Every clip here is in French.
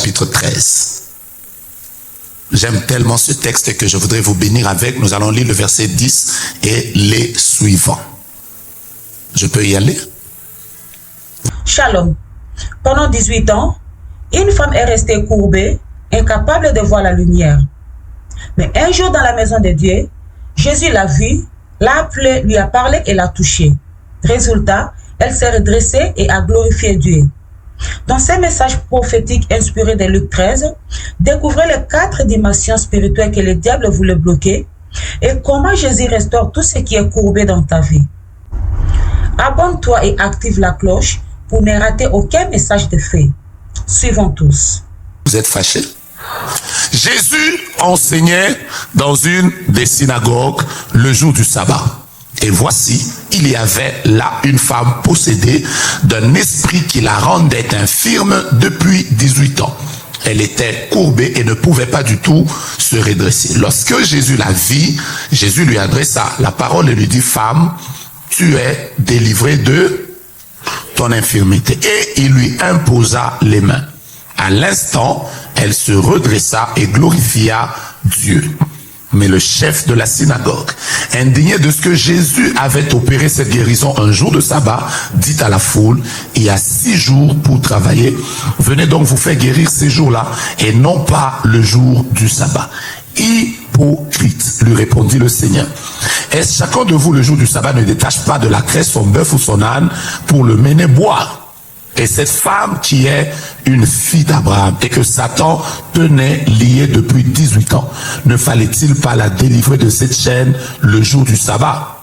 Chapitre 13. J'aime tellement ce texte que je voudrais vous bénir avec. Nous allons lire le verset 10 et les suivants. Je peux y aller? Shalom. Pendant 18 ans, une femme est restée courbée, incapable de voir la lumière. Mais un jour dans la maison de Dieu, Jésus l'a vue, l'a appelée, lui a parlé et l'a touchée. Résultat, elle s'est redressée et a glorifié Dieu. Dans ces messages prophétiques inspirés de Luc 13, découvrez les 4 dimensions spirituelles que le diable voulait bloquer et comment Jésus restaure tout ce qui est courbé dans ta vie. Abonne-toi et active la cloche pour ne rater aucun message de fait. Suivons tous. Vous êtes fâchés? Jésus enseignait dans une des synagogues le jour du sabbat. Et voici, il y avait là une femme possédée d'un esprit qui la rendait infirme depuis 18 ans. Elle était courbée et ne pouvait pas du tout se redresser. Lorsque Jésus la vit, Jésus lui adressa la parole et lui dit, « Femme, tu es délivrée de ton infirmité. » Et il lui imposa les mains. À l'instant, elle se redressa et glorifia Dieu. Mais le chef de la synagogue, indigné de ce que Jésus avait opéré cette guérison un jour de sabbat, dit à la foule, il y a 6 jours pour travailler, venez donc vous faire guérir ces jours-là et non pas le jour du sabbat. Hypocrite, lui répondit le Seigneur. Est-ce chacun de vous le jour du sabbat ne détache pas de la crête son bœuf ou son âne pour le mener boire? Et cette femme qui est une fille d'Abraham et que Satan tenait liée depuis 18 ans, ne fallait-il pas la délivrer de cette chaîne le jour du sabbat?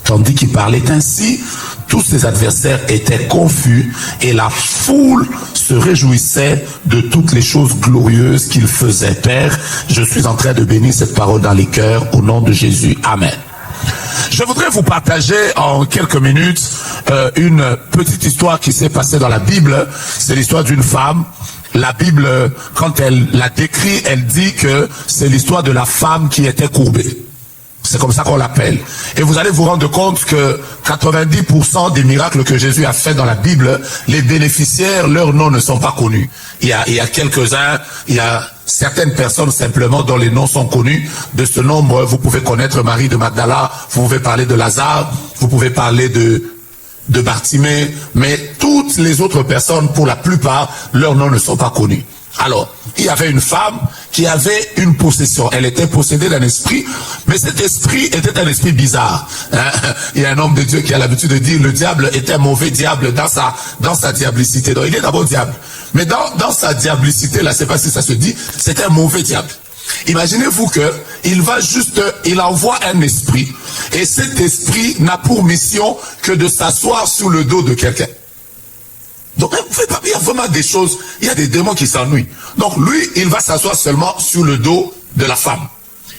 Tandis qu'il parlait ainsi, tous ses adversaires étaient confus et la foule se réjouissait de toutes les choses glorieuses qu'il faisait. Père, je suis en train de bénir cette parole dans les cœurs au nom de Jésus. Amen. Je voudrais vous partager en quelques minutes une petite histoire qui s'est passée dans la Bible. C'est l'histoire d'une femme. La Bible, quand elle la décrit, elle dit que c'est l'histoire de la femme qui était courbée. C'est comme ça qu'on l'appelle. Et vous allez vous rendre compte que 90% des miracles que Jésus a fait dans la Bible, les bénéficiaires, leurs noms ne sont pas connus. Il y a quelques-uns, il y a certaines personnes simplement dont les noms sont connus. De ce nombre, vous pouvez connaître Marie de Magdala, vous pouvez parler de Lazare, vous pouvez parler de Bartimée, mais toutes les autres personnes, pour la plupart, leurs noms ne sont pas connus. Alors, il y avait une femme qui avait une possession. Elle était possédée d'un esprit, mais cet esprit était un esprit bizarre. Il y a un homme de Dieu qui a l'habitude de dire le diable était un mauvais diable dans sa diablicité. Donc, il est d'abord diable. Mais dans sa diablicité, là, je ne sais pas si ça se dit, c'est un mauvais diable. Imaginez-vous que il envoie un esprit, et cet esprit n'a pour mission que de s'asseoir sur le dos de quelqu'un. Donc, il y a vraiment des choses, il y a des démons qui s'ennuient. Donc, lui, il va s'asseoir seulement sur le dos de la femme.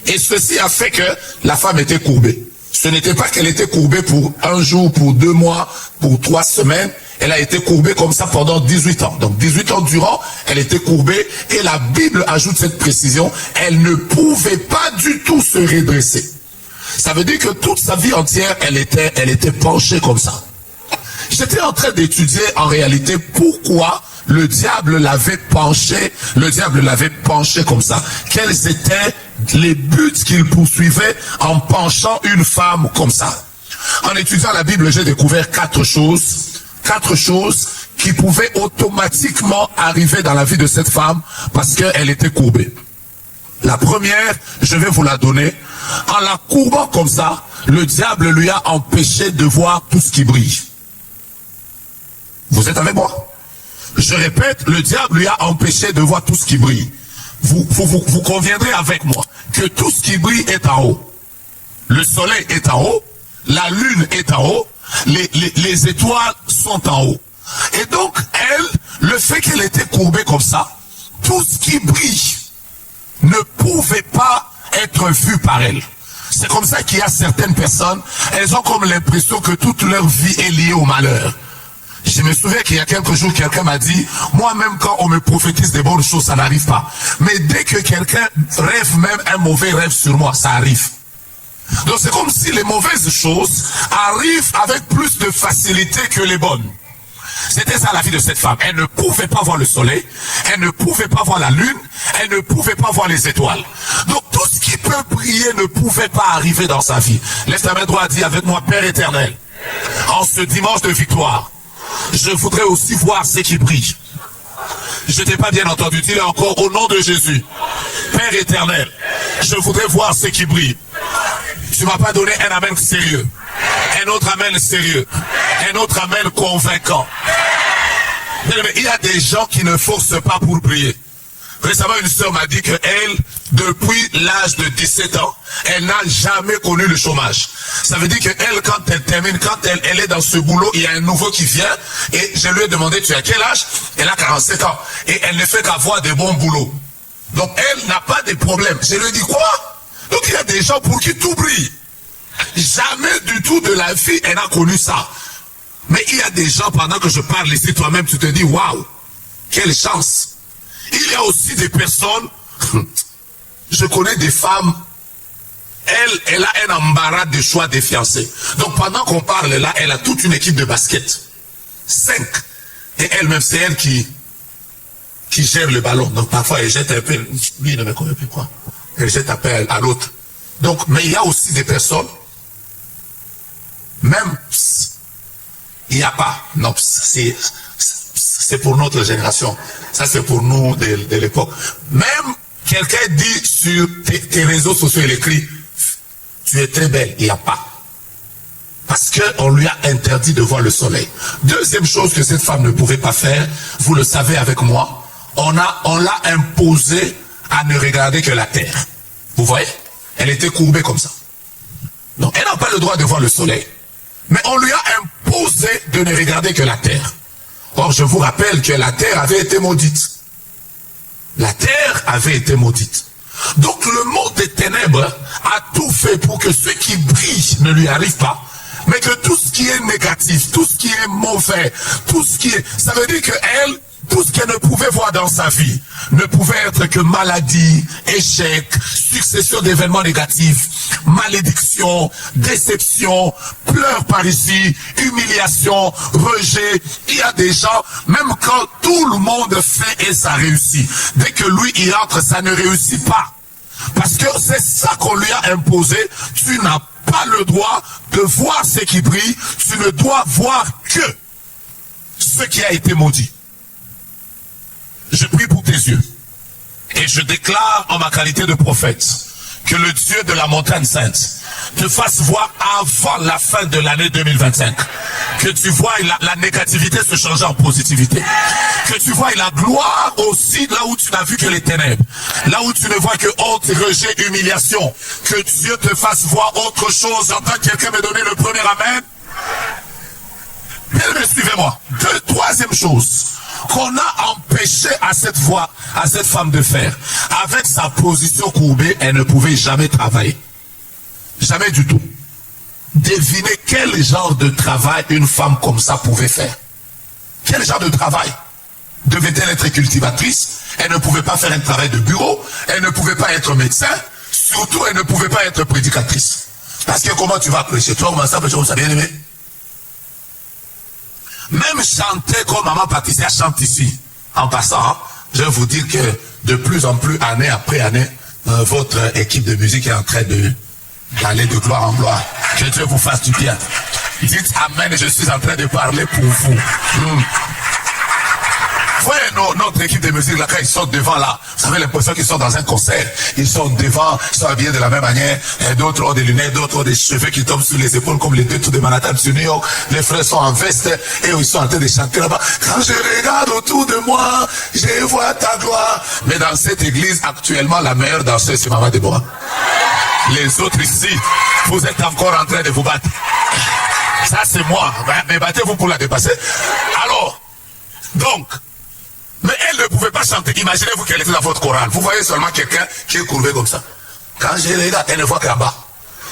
Et ceci a fait que la femme était courbée. Ce n'était pas qu'elle était courbée pour 1 jour, pour 2 mois, pour 3 semaines. Elle a été courbée comme ça pendant 18 ans. Donc, 18 ans durant, elle était courbée. Et la Bible ajoute cette précision. Elle ne pouvait pas du tout se redresser. Ça veut dire que toute sa vie entière, elle était penchée comme ça. J'étais en train d'étudier en réalité pourquoi le diable l'avait penché comme ça. Quels étaient les buts qu'il poursuivait en penchant une femme comme ça. En étudiant la Bible, j'ai découvert 4 choses qui pouvaient automatiquement arriver dans la vie de cette femme parce qu'elle était courbée. La première, je vais vous la donner. En la courbant comme ça, le diable lui a empêché de voir tout ce qui brille. Vous êtes avec moi? Je répète, le diable lui a empêché de voir tout ce qui brille. Vous conviendrez avec moi que tout ce qui brille est en haut. Le soleil est en haut, la lune est en haut, les étoiles sont en haut. Et donc, elle, le fait qu'elle était courbée comme ça, tout ce qui brille ne pouvait pas être vu par elle. C'est comme ça qu'il y a certaines personnes, elles ont comme l'impression que toute leur vie est liée au malheur. Je me souviens qu'il y a quelques jours, quelqu'un m'a dit, moi-même quand on me prophétise des bonnes choses, ça n'arrive pas. Mais dès que quelqu'un rêve même un mauvais rêve sur moi, ça arrive. Donc c'est comme si les mauvaises choses arrivent avec plus de facilité que les bonnes. C'était ça la vie de cette femme. Elle ne pouvait pas voir le soleil, elle ne pouvait pas voir la lune, elle ne pouvait pas voir les étoiles. Donc tout ce qui peut briller ne pouvait pas arriver dans sa vie. Lève ta main droite, dis avec moi, Père éternel, en ce dimanche de victoire, je voudrais aussi voir ce qui brille. Je t'ai pas bien entendu, dis-le encore au nom de Jésus. Père éternel, je voudrais voir ce qui brille. Tu m'as pas donné un amen sérieux, un autre amen sérieux, un autre amen convaincant. Mais il y a des gens qui ne forcent pas pour briller. Récemment, une sœur m'a dit qu'elle, depuis l'âge de 17 ans, elle n'a jamais connu le chômage. Ça veut dire qu'elle, quand elle termine, quand elle est dans ce boulot, il y a un nouveau qui vient, et je lui ai demandé, tu as quel âge? Elle a 47 ans. Et elle ne fait qu'avoir des bons boulots. Donc elle n'a pas de problème. Je lui ai dit quoi? Donc il y a des gens pour qui tout brille. Jamais du tout de la vie, elle a connu ça. Mais il y a des gens, pendant que je parle ici, toi-même, tu te dis, waouh, quelle chance. Il y a aussi des personnes, je connais des femmes, elle a un embarras de choix des fiancés. Donc pendant qu'on parle là, elle a toute une équipe de basket. 5. Et elle-même, c'est elle qui gère le ballon. Donc parfois, elle jette un peu, lui, il ne me connaît plus quoi. Elle jette un peu à l'autre. Donc, mais il y a aussi des personnes, même, il n'y a pas, non, c'est pour notre génération. Ça, c'est pour nous de l'époque. Même quelqu'un dit sur tes réseaux sociaux, il écrit, tu es très belle, il n'y a pas. Parce qu'on lui a interdit de voir le soleil. Deuxième chose que cette femme ne pouvait pas faire, vous le savez avec moi, on l'a imposé à ne regarder que la terre. Vous voyez? Elle était courbée comme ça. Donc, elle n'a pas le droit de voir le soleil. Mais on lui a imposé de ne regarder que la terre. Or, je vous rappelle que la terre avait été maudite. La terre avait été maudite. Donc, le monde des ténèbres a tout fait pour que ce qui brille ne lui arrive pas. Mais que tout ce qui est négatif, tout ce qui est mauvais, tout ce qui est... Ça veut dire qu'elle, tout ce qu'elle ne pouvait voir dans sa vie, ne pouvait être que maladie, échec, succession d'événements négatifs, malédiction, déception, pleurs par ici, humiliation, rejet. Il y a des gens, même quand tout le monde fait et ça réussit, dès que lui y entre, ça ne réussit pas. Parce que c'est ça qu'on lui a imposé. Tu n'as pas le droit de voir ce qui brille, tu ne dois voir que ce qui a été maudit. Je prie pour tes yeux et je déclare en ma qualité de prophète que le Dieu de la montagne sainte te fasse voir avant la fin de l'année 2025 que tu vois la négativité se changer en positivité, que tu vois la gloire aussi là où tu n'as vu que les ténèbres, là où tu ne vois que honte, rejet, humiliation, que Dieu te fasse voir autre chose. J'entends quelqu'un me donner le premier amen. Bien, suivez-moi. Troisième chose qu'on a empêché à cette voix, à cette femme de faire, avec sa position courbée, elle ne pouvait jamais travailler. Jamais du tout. Devinez quel genre de travail une femme comme ça pouvait faire. Quel genre de travail? Devait-elle être cultivatrice? Elle ne pouvait pas faire un travail de bureau. Elle ne pouvait pas être médecin. Surtout, elle ne pouvait pas être prédicatrice. Parce que comment tu vas prêcher? Toi, comment ça, prêcher comme ça, bien aimé? Même chanter comme Maman Patricia chante ici. En passant, hein, je vais vous dire que de plus en plus, année après année, votre équipe de musique est en train d'aller de gloire en gloire. Que Dieu vous fasse du bien. Dites Amen, je suis en train de parler pour vous. Vous voyez notre équipe de musique là, quand ils sont devant là, vous avez l'impression qu'ils sont dans un concert. Ils sont devant, ils sont habillés de la même manière. D'autres ont des lunettes, d'autres ont des cheveux qui tombent sur les épaules comme les deux tours de Manhattan sur New York. Les frères sont en veste et ils sont en train de chanter là-bas. Quand je regarde autour de moi, je vois ta gloire. Mais dans cette église, actuellement, la meilleure danseuse, c'est Maman Déborah. Les autres ici, vous êtes encore en train de vous battre. Ça, c'est moi. Mais battez-vous pour la dépasser. Alors, donc, mais elle ne pouvait pas chanter. Imaginez-vous qu'elle était dans votre chorale. Vous voyez seulement quelqu'un qui est courbé comme ça. Quand je regarde, elle ne voit qu'en bas.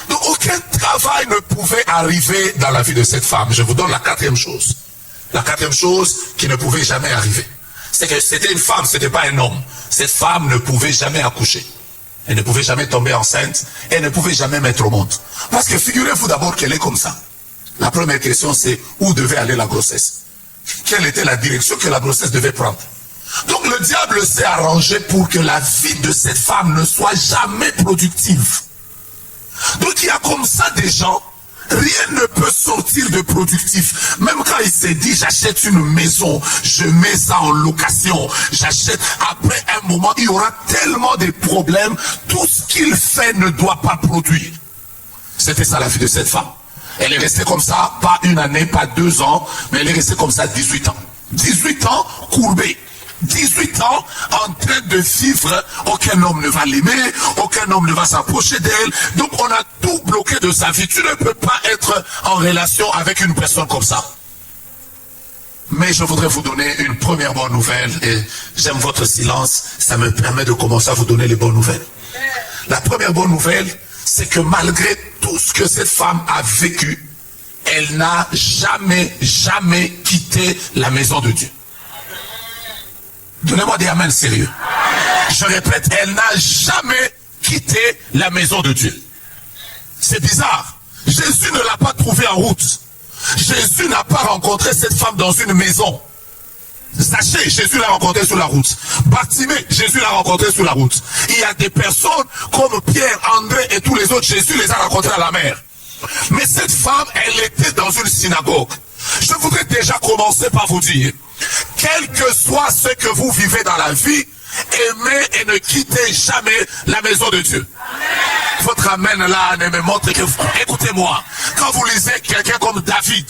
Donc aucun travail ne pouvait arriver dans la vie de cette femme. Je vous donne la quatrième chose. La quatrième chose qui ne pouvait jamais arriver. C'est que c'était une femme, ce n'était pas un homme. Cette femme ne pouvait jamais accoucher. Elle ne pouvait jamais tomber enceinte. Elle ne pouvait jamais mettre au monde. Parce que figurez-vous d'abord qu'elle est comme ça. La première question c'est où devait aller la grossesse. quelle était la direction que la grossesse devait prendre. Donc le diable s'est arrangé pour que la vie de cette femme ne soit jamais productive. Donc il y a comme ça des gens, rien ne peut sortir de productif. Même quand il s'est dit, j'achète une maison, je mets ça en location, j'achète. Après un moment, il y aura tellement de problèmes, tout ce qu'il fait ne doit pas produire. C'était ça la vie de cette femme. Elle est restée comme ça, pas une année, pas 2 ans, mais elle est restée comme ça 18 ans. 18 ans courbée. 18 ans en train de vivre, aucun homme ne va l'aimer, aucun homme ne va s'approcher d'elle. Donc on a tout bloqué de sa vie. Tu ne peux pas être en relation avec une personne comme ça. Mais je voudrais vous donner une première bonne nouvelle et j'aime votre silence, ça me permet de commencer à vous donner les bonnes nouvelles. La première bonne nouvelle, c'est que malgré tout ce que cette femme a vécu, elle n'a jamais quitté la maison de Dieu. Donnez-moi des amens sérieux. Je répète, elle n'a jamais quitté la maison de Dieu. C'est bizarre. Jésus ne l'a pas trouvée en route. Jésus n'a pas rencontré cette femme dans une maison. Sachez, Jésus l'a rencontré sur la route. Bartimée, Jésus l'a rencontré sur la route. Il y a des personnes comme Pierre, André et tous les autres, Jésus les a rencontrés à la mer. Mais cette femme, elle était dans une synagogue. Je voudrais déjà commencer par vous dire, quel que soit ce que vous vivez dans la vie, aimez et ne quittez jamais la maison de Dieu. Amen. Votre amen là ne me montre que, écoutez-moi, quand vous lisez quelqu'un comme David,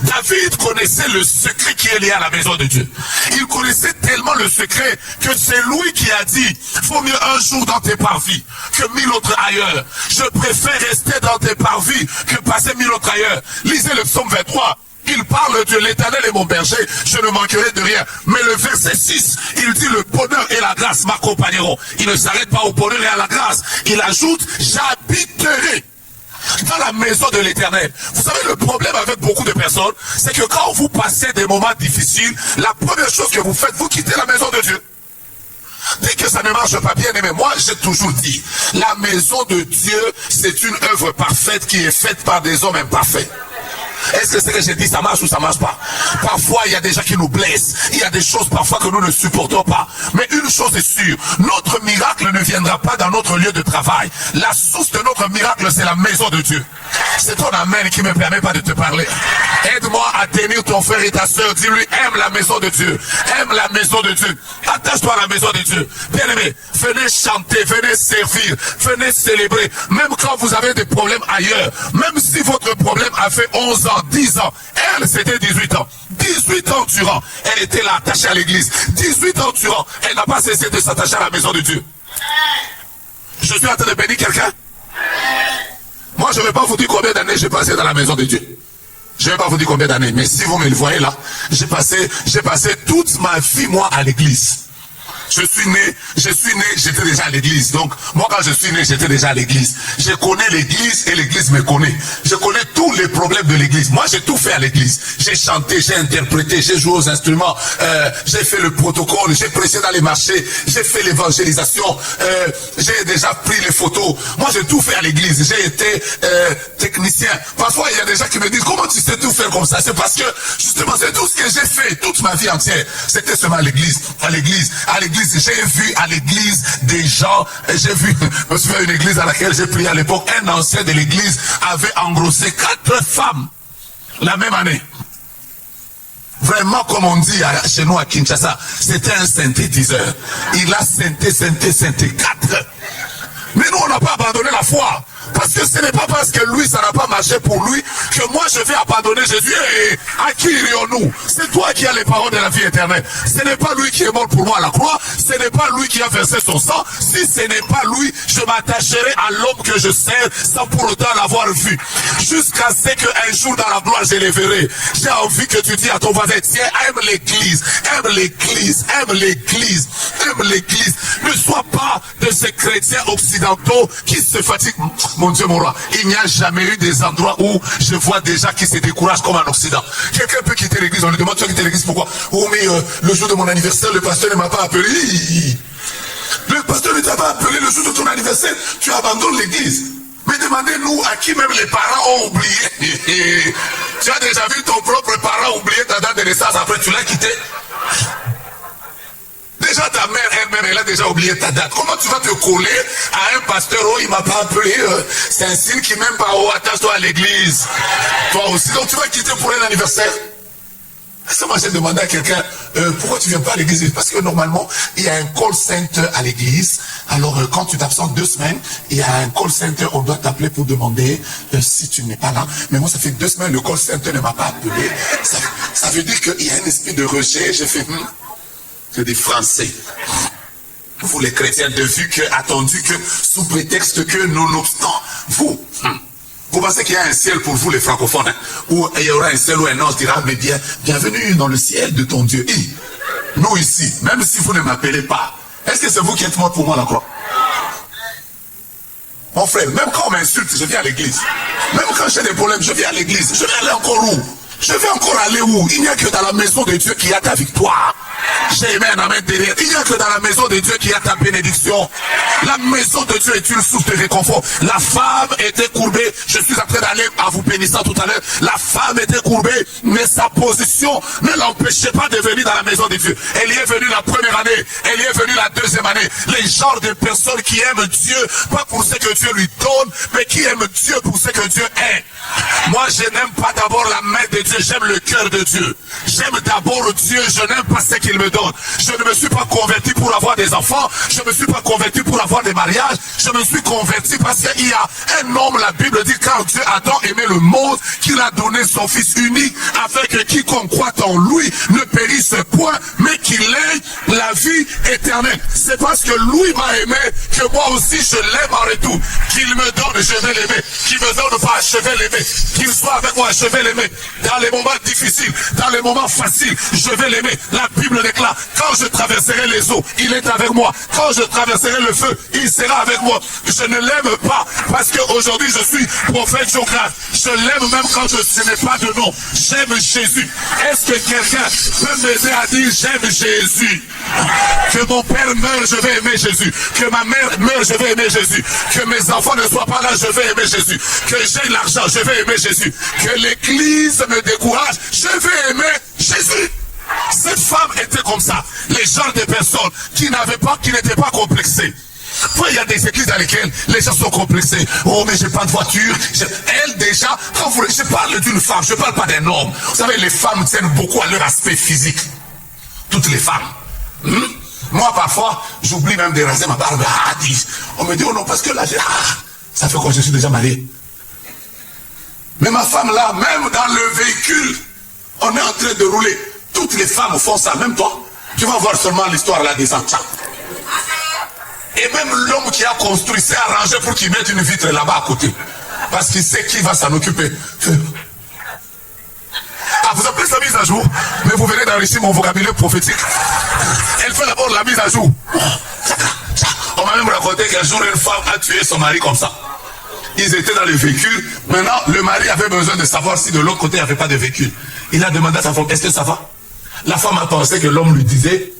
David connaissait le secret qui est lié à la maison de Dieu. Il connaissait tellement le secret que c'est lui qui a dit, vaut mieux un jour dans tes parvis que 1000 autres ailleurs. Je préfère rester dans tes parvis que passer 1000 autres ailleurs. Lisez le psaume 23. Il parle de l'Éternel est mon berger, je ne manquerai de rien. Mais le verset 6, il dit le bonheur et la grâce m'accompagneront. Il ne s'arrête pas au bonheur et à la grâce. Il ajoute, j'habiterai dans la maison de l'Éternel. Vous savez, le problème avec beaucoup de personnes, c'est que quand vous passez des moments difficiles, la première chose que vous faites, vous quittez la maison de Dieu. Dès que ça ne marche pas bien, mais moi j'ai toujours dit, la maison de Dieu, c'est une œuvre parfaite qui est faite par des hommes imparfaits. Est-ce que ce que j'ai dit, ça marche ou ça marche pas? Parfois, il y a des gens qui nous blessent. Il y a des choses parfois que nous ne supportons pas. Mais une chose est sûre, notre miracle ne viendra pas dans notre lieu de travail. La source de notre miracle, c'est la maison de Dieu. C'est ton amen qui me permet pas de te parler. Aide-moi à tenir ton frère et ta soeur. Dis-lui, aime la maison de Dieu. Aime la maison de Dieu. Attache-toi à la maison de Dieu. Bien-aimé, venez chanter, venez servir, venez célébrer. Même quand vous avez des problèmes ailleurs, même si votre problème a fait 11 ans, 10 ans, elle c'était 18 ans. 18 ans durant, elle était là attachée à l'église. 18 ans durant, elle n'a pas cessé de s'attacher à la maison de Dieu. Je suis en train de bénir quelqu'un. Moi je ne vais pas vous dire combien d'années j'ai passé dans la maison de Dieu. Je ne vais pas vous dire combien d'années, mais si vous me le voyez là, j'ai passé toute ma vie moi à l'église. Je suis né, j'étais déjà à l'église. Donc, moi quand je suis né, j'étais déjà à l'église. Je connais l'église et l'église me connaît. Je connais tous les problèmes de l'église. Moi, j'ai tout fait à l'église. J'ai chanté, j'ai interprété, j'ai joué aux instruments, j'ai fait le protocole, j'ai prêché dans les marchés, j'ai fait l'évangélisation, j'ai déjà pris les photos. Moi, j'ai tout fait à l'église. J'ai été technicien. Parfois, il y a des gens qui me disent, comment tu sais tout faire comme ça? C'est parce que, justement, c'est tout ce que j'ai fait toute ma vie entière. C'était seulement à l'église. J'ai vu à l'église des gens, j'ai vu, je me souviens d'une église à laquelle j'ai prié à l'époque, un ancien de l'église avait engrossé 4 femmes la même année. Vraiment, comme on dit chez nous à Kinshasa, c'était un synthétiseur. Il a synthé 4. Mais nous, on n'a pas abandonné la foi. Parce que ce n'est pas parce que lui, ça n'a pas marché pour lui, que moi je vais abandonner Jésus. Et à qui irions-nous? C'est toi qui as les paroles de la vie éternelle. Ce n'est pas lui qui est mort pour moi à la croix. Ce n'est pas lui qui a versé son sang. Si ce n'est pas lui, je m'attacherai à l'homme que je sers sans pour autant l'avoir vu. Jusqu'à ce qu'un jour dans la gloire, je les verrai. J'ai envie que tu dis à ton voisin, tiens, aime l'église, aime l'église, aime l'église, aime l'église. Ne sois pas de ces chrétiens occidentaux qui se fatiguent. Mon Dieu, mon roi, il n'y a jamais eu des endroits où je vois des gens qui se découragent comme en Occident. Quelqu'un peut quitter l'église, on lui demande, tu as quitté l'église, pourquoi? Oh, mais le jour de mon anniversaire, le pasteur ne m'a pas appelé. Le pasteur ne t'a pas appelé le jour de ton anniversaire, tu abandonnes l'église. Mais demandez-nous à qui même les parents ont oublié. Tu as déjà vu ton propre parent oublier ta date de naissance, après tu l'as quitté. Déjà ta mère elle-même, elle a déjà oublié ta date. Comment tu vas te coller à un pasteur, oh il m'a pas appelé, c'est un signe qui m'aime pas, oh attache-toi à l'église. Toi aussi, donc tu vas quitter pour un anniversaire. Ça, moi j'ai demandé à quelqu'un, pourquoi tu viens pas à l'église? Parce que normalement, il y a un call center à l'église. Alors quand tu t'absentes 2 semaines, il y a un call center, on doit t'appeler pour demander si tu n'es pas là. Mais moi ça fait 2 semaines, le call center ne m'a pas appelé. Ça veut dire qu'il y a un esprit de rejet. J'ai fait, c'est des Français. Vous les chrétiens, attendu que, sous prétexte que nonobstant, vous pensez qu'il y a un ciel pour vous les francophones, hein, où il y aura un ciel où un ange dira, mais bienvenue dans le ciel de ton Dieu. Et nous ici, même si vous ne m'appelez pas, est-ce que c'est vous qui êtes mort pour moi la croix? Mon frère, même quand on m'insulte, je viens à l'église. Même quand j'ai des problèmes, je viens à l'église. Je vais aller encore où? Je vais encore aller où? Il n'y a que dans la maison de Dieu qu'il y a ta victoire. J'ai aimé un amen derrière. Il n'y a que dans la maison de Dieu qu'il y a ta bénédiction. La maison de Dieu est une source de réconfort. La femme était courbée. Je suis en train d'aller à vous bénissant tout à l'heure. La femme était courbée, mais sa position ne l'empêchait pas de venir dans la maison de Dieu. Elle y est venue la première année. Elle y est venue la deuxième année. Les genres de personnes qui aiment Dieu, pas pour ce que Dieu lui donne, mais qui aiment Dieu pour ce que Dieu est. Moi, je n'aime pas d'abord la main de Dieu, j'aime le cœur de Dieu. J'aime d'abord Dieu, je n'aime pas ce qu'il me donne. Je ne me suis pas converti pour avoir des enfants, je ne me suis pas converti pour avoir des mariages, je me suis converti parce qu'il y a un homme, la Bible dit, car Dieu a tant aimé le monde qu'il a donné son Fils unique, afin que quiconque croit en lui ne périsse point, mais qu'il ait la vie éternelle. C'est parce que lui m'a aimé que moi aussi je l'aime en retour. Qu'il me donne, je vais l'aimer. Qu'il me donne pas, je vais l'aimer. Qu'il soit avec moi, je vais l'aimer. Dans les moments difficiles, dans les moments faciles, je vais l'aimer. La Bible déclare, quand je traverserai les eaux, il est avec moi. Quand je traverserai le feu, il sera avec moi. Je ne l'aime pas parce qu'aujourd'hui je suis prophète géographe. Je l'aime même quand je n'ai pas de nom. J'aime Jésus. Est-ce que quelqu'un peut m'aider à dire j'aime Jésus? Que mon père meure, je vais aimer Jésus. Que ma mère meure, je vais aimer Jésus. Que mes enfants ne soient pas là, je vais aimer Jésus. Que j'ai l'argent, je vais aimer Jésus. Que l'église me décourage, je vais aimer Jésus. Cette femme était comme ça. Les genres de personnes qui n'étaient pas complexées. Il y a des églises dans lesquelles les gens sont complexés. Oh, mais j'ai pas de voiture. Elle, déjà, quand je parle d'une femme, je parle pas d'un homme. Vous savez, les femmes tiennent beaucoup à leur aspect physique. Toutes les femmes. Moi, parfois, j'oublie même de raser ma barbe. On me dit, oh non, parce que là, ça fait quoi, je suis déjà marié. Mais ma femme là, même dans le véhicule, on est en train de rouler. Toutes les femmes font ça, même toi. Tu vas voir seulement l'histoire là des enfants. Et même l'homme qui a construit s'est arrangé pour qu'il mette une vitre là-bas à côté. Parce qu'il sait qui va s'en occuper. Ah, vous appelez ça mise à jour, mais vous venez d'enrichir mon vocabulaire prophétique. Elle fait d'abord la mise à jour. On m'a même raconté qu'un jour une femme a tué son mari comme ça. Ils étaient dans le véhicule. Maintenant, le mari avait besoin de savoir si de l'autre côté il n'y avait pas de véhicule. Il a demandé à sa femme, est-ce que ça va? La femme a pensé que l'homme lui disait,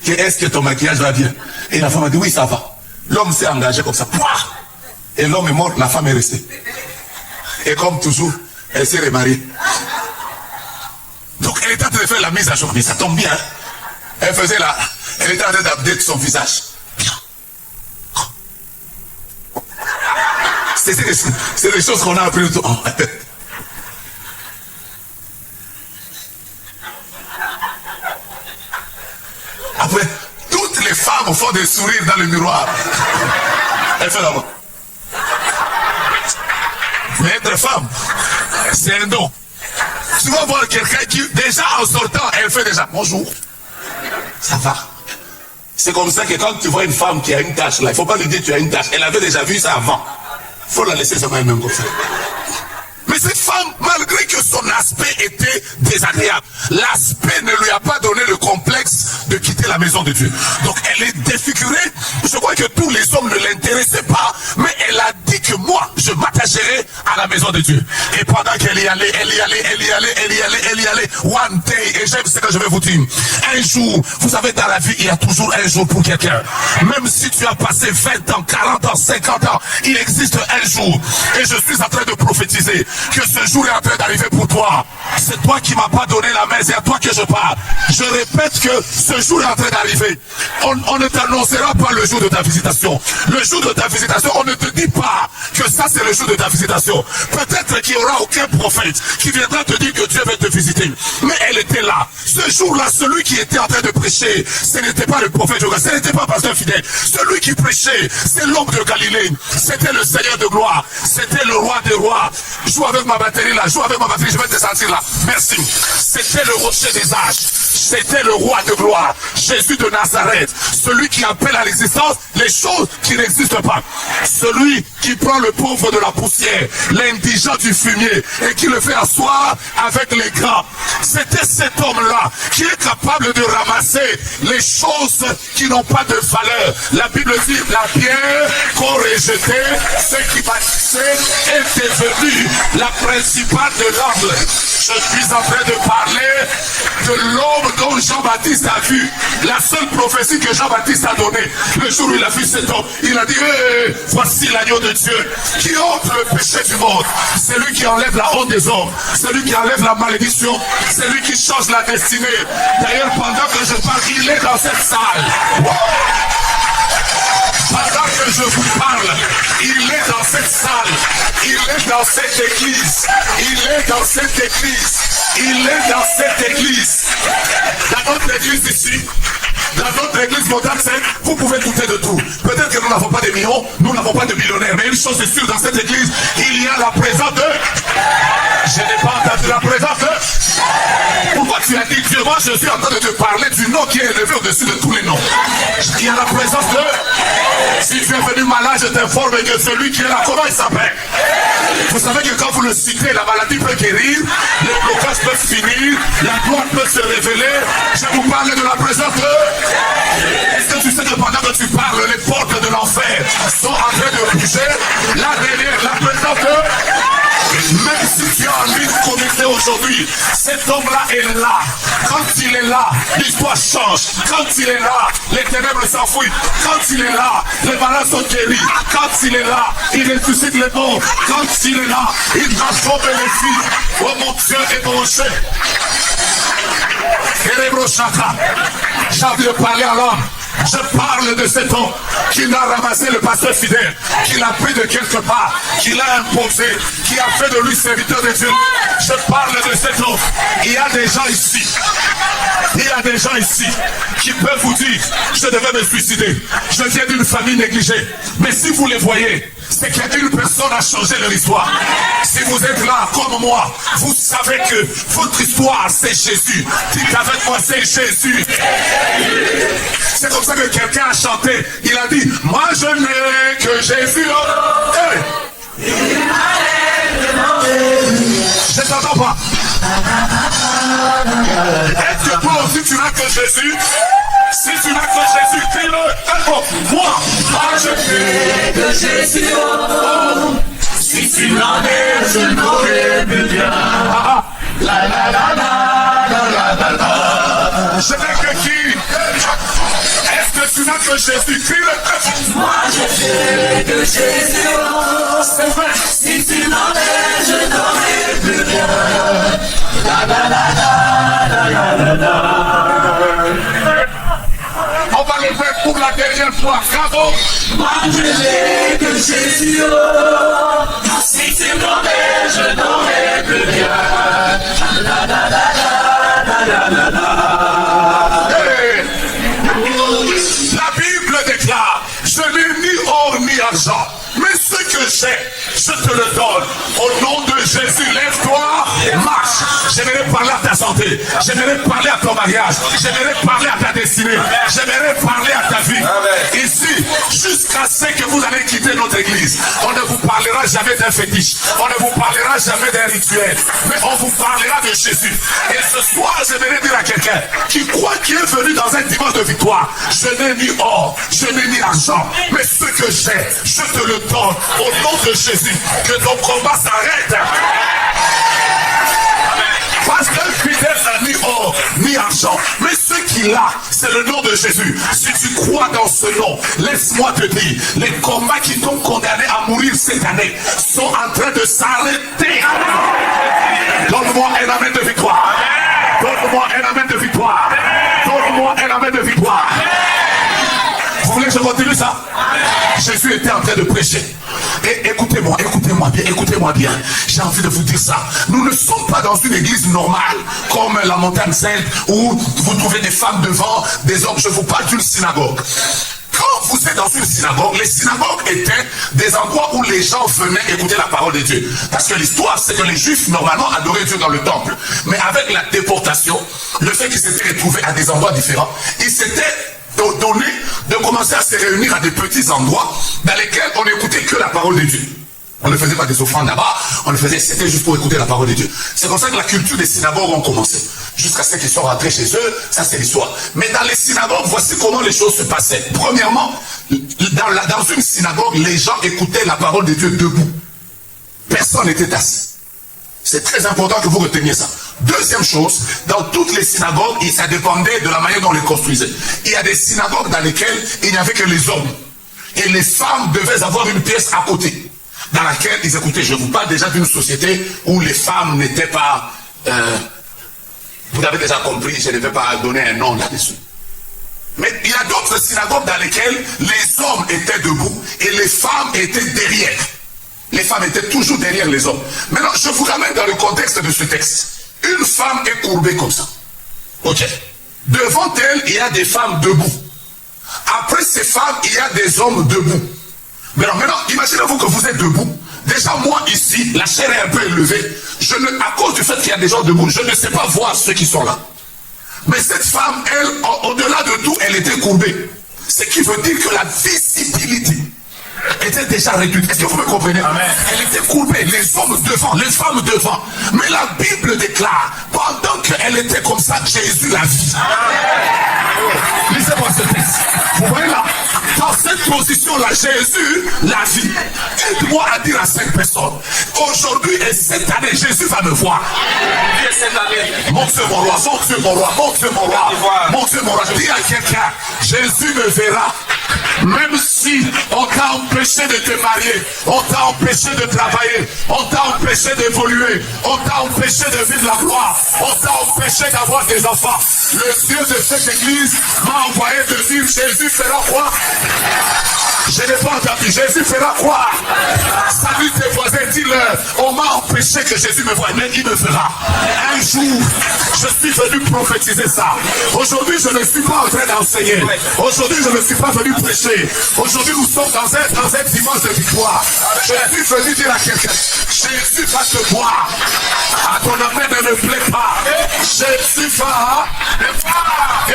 est-ce que ton maquillage va bien? Et la femme a dit, oui, ça va. L'homme s'est engagé comme ça. Et l'homme est mort, la femme est restée. Et comme toujours, elle s'est remariée. Donc elle était en train de faire la mise à jour. Mais ça tombe bien. Elle était en train d'update son visage. C'est des choses qu'on a appris tout. Après, toutes les femmes font des sourires dans le miroir. Elle fait là-bas. Mais être femme, c'est un don. Tu vas voir quelqu'un qui, déjà en sortant, elle fait déjà bonjour. Ça va. C'est comme ça que quand tu vois une femme qui a une tache là, il ne faut pas lui dire tu as une tache. Elle avait déjà vu ça avant. Il faut la laisser seulement elle-même comme ça. Mais cette femme, malgré que son aspect était désagréable, l'aspect ne lui a pas donné le complexe de quitter la maison de Dieu. Donc elle est défigurée. Je crois que tous les hommes ne l'intéressaient pas, mais elle a dit que moi, je m'attacherai à la maison de Dieu. Et pendant qu'elle y allait, one day, et j'aime ce que je vais vous dire, un jour, vous savez, dans la vie, il y a toujours un jour pour quelqu'un. Même si tu as passé 20 ans, 40 ans, 50 ans, il existe un jour. Et je suis en train de prophétiser que ce jour est en train d'arriver pour toi. C'est toi qui m'as pas donné la main, c'est à toi que je parle. Je répète que ce jour est en train d'arriver. On ne t'annoncera pas le jour de ta visitation. Le jour de ta visitation, on ne te dit pas que ça c'est le jour de ta visitation. Peut-être qu'il n'y aura aucun prophète qui viendra te dire que Dieu va te visiter. Mais elle était là. Ce jour-là, celui qui était en train de prêcher, ce n'était pas le prophète, ce n'était pas pasteur fidèle. Celui qui prêchait, c'est l'homme de Galilée. C'était le Seigneur de gloire. C'était le roi des rois. Joue avec ma batterie là, joue avec ma batterie, je vais te sentir là. Merci. C'était le rocher des âges. C'était le roi de gloire. Jésus de Nazareth. Celui qui appelle à l'existence les choses qui n'existent pas. Celui qui prend le pauvre de la poussière, l'indigent du fumier, et qui le fait asseoir avec les grands. C'était cet homme-là qui est capable de ramasser les choses qui n'ont pas de valeur. La Bible dit, la pierre qu'on rejetait, ce qui bâtissait est devenu la principale de l'angle. Je suis en train de parler de l'homme dont Jean-Baptiste a vu. La seule prophétie que Jean-Baptiste a donnée, le jour où il a vu cet homme, il a dit, voici l'agneau de Dieu qui ôte le péché du monde. C'est lui qui enlève la honte des hommes. C'est lui qui enlève la malédiction. C'est lui qui change la destinée. D'ailleurs, pendant que je parle, il est dans cette salle. Pendant que je vous parle, il est dans cette salle, il est dans cette église, il est dans cette église, il est dans cette église. Dans notre église ici, dans notre église moderne, vous pouvez douter de tout. Peut-être que nous n'avons pas de millions, nous n'avons pas de millionnaires, mais une chose est sûre, dans cette église, il y a la présence de... Je n'ai pas entendu la présence de... Pourquoi tu as dit Dieu? Moi, je suis en train de te parler du nom qui est élevé au-dessus de tous les noms. Il y a la présence de... Si tu es venu malade, je t'informe que celui qui est là, comment il s'appelle? Vous savez que quand vous le citez, la maladie peut guérir, les blocages peuvent finir, la gloire peut se révéler. Je vous parle de la présence de... Est-ce que tu sais que pendant que tu parles, les portes de l'enfer sont en train de bouger? Là derrière, la présence de... Même si tu as envie de connecter aujourd'hui, cet homme-là est là. Quand il est là, l'histoire change. Quand il est là, les ténèbres s'enfuient. Quand il est là, les malades sont guéris. Quand il est là, il ressuscite les morts. Quand il est là, il transforme les filles. Oh mon Dieu et mon Dieu. J'ai envie de parler à l'homme. Je parle de cet homme qui a ramassé le pasteur fidèle, qui l'a pris de quelque part, qui l'a imposé, qui a fait de lui serviteur de Dieu. Je parle de cet homme. Il y a des gens ici, qui peuvent vous dire, je devais me suicider. Je viens d'une famille négligée. Mais si vous les voyez, c'est qu'une personne a changé leur histoire. Si vous êtes là comme moi, vous savez que votre histoire c'est Jésus. Dites avec moi, c'est Jésus. C'est comme ça que quelqu'un a chanté. Il a dit, moi je n'ai que Jésus. Hey. Je t'entends pas. Est-ce que toi aussi tu n'as que Jésus? Si tu n'as que Jésus, crie-le. Moi je n'ai que Jésus. Oh. Si tu n'en es, je n'aurais plus rien. La la la la la la la. Je n'ai que qui? Est-ce que tu n'as que Jésus? Crie-le. Moi je n'ai que Jésus. C'est vrai. Si tu n'en es, je n'aurais plus rien. La la la la la la la. On va le faire pour la dernière fois. Bravo. Moi je n'ai que Jésus. Si tu m'en es, je n'aurai plus rien. La la la la la la la. Hey. La Bible déclare, je n'ai ni or ni argent, mais ce que j'ai, je te le donne. Au nom de Jésus, lève-toi, marche. J'aimerais parler à ta santé. J'aimerais parler à ton mariage. J'aimerais parler à ta destinée. J'aimerais parler à ta vie. Ici, jusqu'à jusqu'à ce que vous allez quitter notre église. On ne vous parlera jamais d'un fétiche. On ne vous parlera jamais d'un rituel. Mais on vous parlera de Jésus. Et ce soir, je vais dire à quelqu'un qui croit qu'il est venu dans un dimanche de victoire. Je n'ai ni or, je n'ai ni argent. Mais ce que j'ai, je te le donne au nom de Jésus. Que ton combat s'arrête. Parce qu'un fidèle n'a ni or, ni argent. Mais ce qu'il a, c'est le nom de Jésus. Si tu crois dans ce nom, laisse-moi te dire, les combats qui t'ont condamné à mourir cette année sont en train de s'arrêter. Donne-moi un amen de victoire. Donne-moi un amen de victoire. Donne-moi un amen de victoire. Vous voulez que je continue ça? Jésus était en train de prêcher. Et écoutez-moi bien. J'ai envie de vous dire ça. Nous ne sommes pas dans une église normale, comme la montagne sainte, où vous trouvez des femmes devant, des hommes. Je vous parle d'une synagogue. Quand vous êtes dans une synagogue, les synagogues étaient des endroits où les gens venaient écouter la parole de Dieu. Parce que l'histoire, c'est que les Juifs, normalement, adoraient Dieu dans le temple. Mais avec la déportation, le fait qu'ils s'étaient retrouvés à des endroits différents, ils s'étaient donné de commencer à se réunir à des petits endroits dans lesquels on n'écoutait que la parole de Dieu. On ne faisait pas des offrandes là-bas, c'était juste pour écouter la parole de Dieu. C'est comme ça que la culture des synagogues ont commencé. Jusqu'à ce qu'ils soient rentrés chez eux, ça c'est l'histoire. Mais dans les synagogues, voici comment les choses se passaient. Premièrement, dans une synagogue, les gens écoutaient la parole de Dieu debout. Personne n'était assis. C'est très important que vous reteniez ça. Deuxième chose, dans toutes les synagogues, ça dépendait de la manière dont on les construisait. Il y a des synagogues dans lesquelles il n'y avait que les hommes. Et les femmes devaient avoir une pièce à côté, dans laquelle ils écoutaient. Je vous parle déjà d'une société où les femmes n'étaient pas... vous avez déjà compris, je ne vais pas donner un nom là-dessus. Mais il y a d'autres synagogues dans lesquelles les hommes étaient debout et les femmes étaient derrière. Les femmes étaient toujours derrière les hommes. Maintenant, je vous ramène dans le contexte de ce texte. Une femme est courbée comme ça. Ok. Devant elle, il y a des femmes debout. Après ces femmes, il y a des hommes debout. Maintenant, imaginez-vous que vous êtes debout. Déjà, moi ici, la chair est un peu élevée. À cause du fait qu'il y a des gens debout, je ne sais pas voir ceux qui sont là. Mais cette femme, elle, au-delà de tout, elle était courbée. Ce qui veut dire que la visibilité était déjà réduite. Est-ce que vous me comprenez? Amen. Elle était courbée, les hommes devant, les femmes devant. Mais la Bible déclare, pendant qu'elle était comme ça, Jésus la vit. Lisez-moi ce texte. Vous voyez là, dans cette position-là, Jésus la vit. Aide-moi à dire à 5 personnes, aujourd'hui et cette année, Jésus va me voir. Mon Dieu, mon roi, mon Dieu, mon roi, mon Dieu, mon roi, mon Dieu, mon roi. Dis à quelqu'un, Jésus me verra. Même si on t'a empêché de te marier, on t'a empêché de travailler, on t'a empêché d'évoluer, on t'a empêché de vivre la gloire, on t'a empêché d'avoir des enfants. Le Dieu de cette église m'a envoyé de dire Jésus fera quoi? Je n'ai pas entendu. Jésus fera quoi? Salut tes voisins, dis-leur, on m'a empêché que Jésus me voie, mais il me fera. Un jour, je suis venu prophétiser ça. Aujourd'hui, je ne suis pas en train d'enseigner. Aujourd'hui, je ne suis pas venu prêcher. Aujourd'hui, nous sommes dans un dimanche de victoire. Je suis venu dire à quelqu'un, Jésus va te voir. À ton amen ne me plaît pas. Jésus va te voir.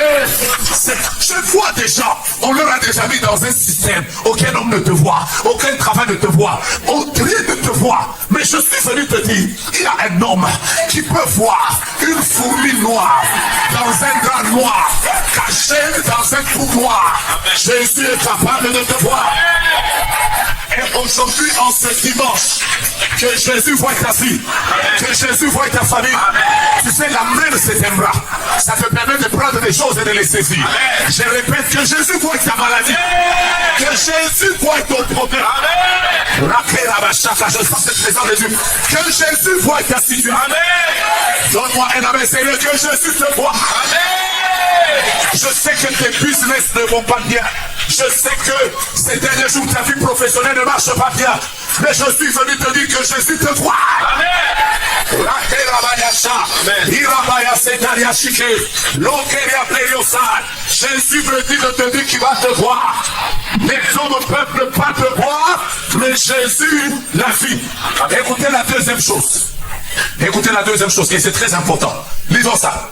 Je vois des gens, on leur a déjà mis dans un système. Aucun homme ne te voit, aucun travail ne te voit, aucun ne te voit. Mais je suis venu te dire, il y a un homme qui peut voir une fourmi noire dans un drap noir, caché dans un trou noir. Jésus est capable de te voir. Et aujourd'hui, en ce dimanche, que Jésus voit ta vie, que Jésus voit ta famille. Tu sais, la main de cet bras, ça te permet de prendre des choses et de les saisir. Je répète, que Jésus voit ta maladie, que Jésus voit ton problème. Je sens cette présence de Dieu. Que Jésus voit ta situation. Donne-moi un amen, Seigneur, que Jésus te voit. Je sais que tes business ne vont pas bien. Je sais que ces derniers jours, ta vie professionnelle ne marche pas bien. Mais je suis venu te dire que Jésus te voit. Jésus me dit de te dire qu'il va te voir. Les hommes ne peuvent pas te voir, mais Jésus la vit. Écoutez la deuxième chose. Écoutez la deuxième chose, et c'est très important. Lisons ça.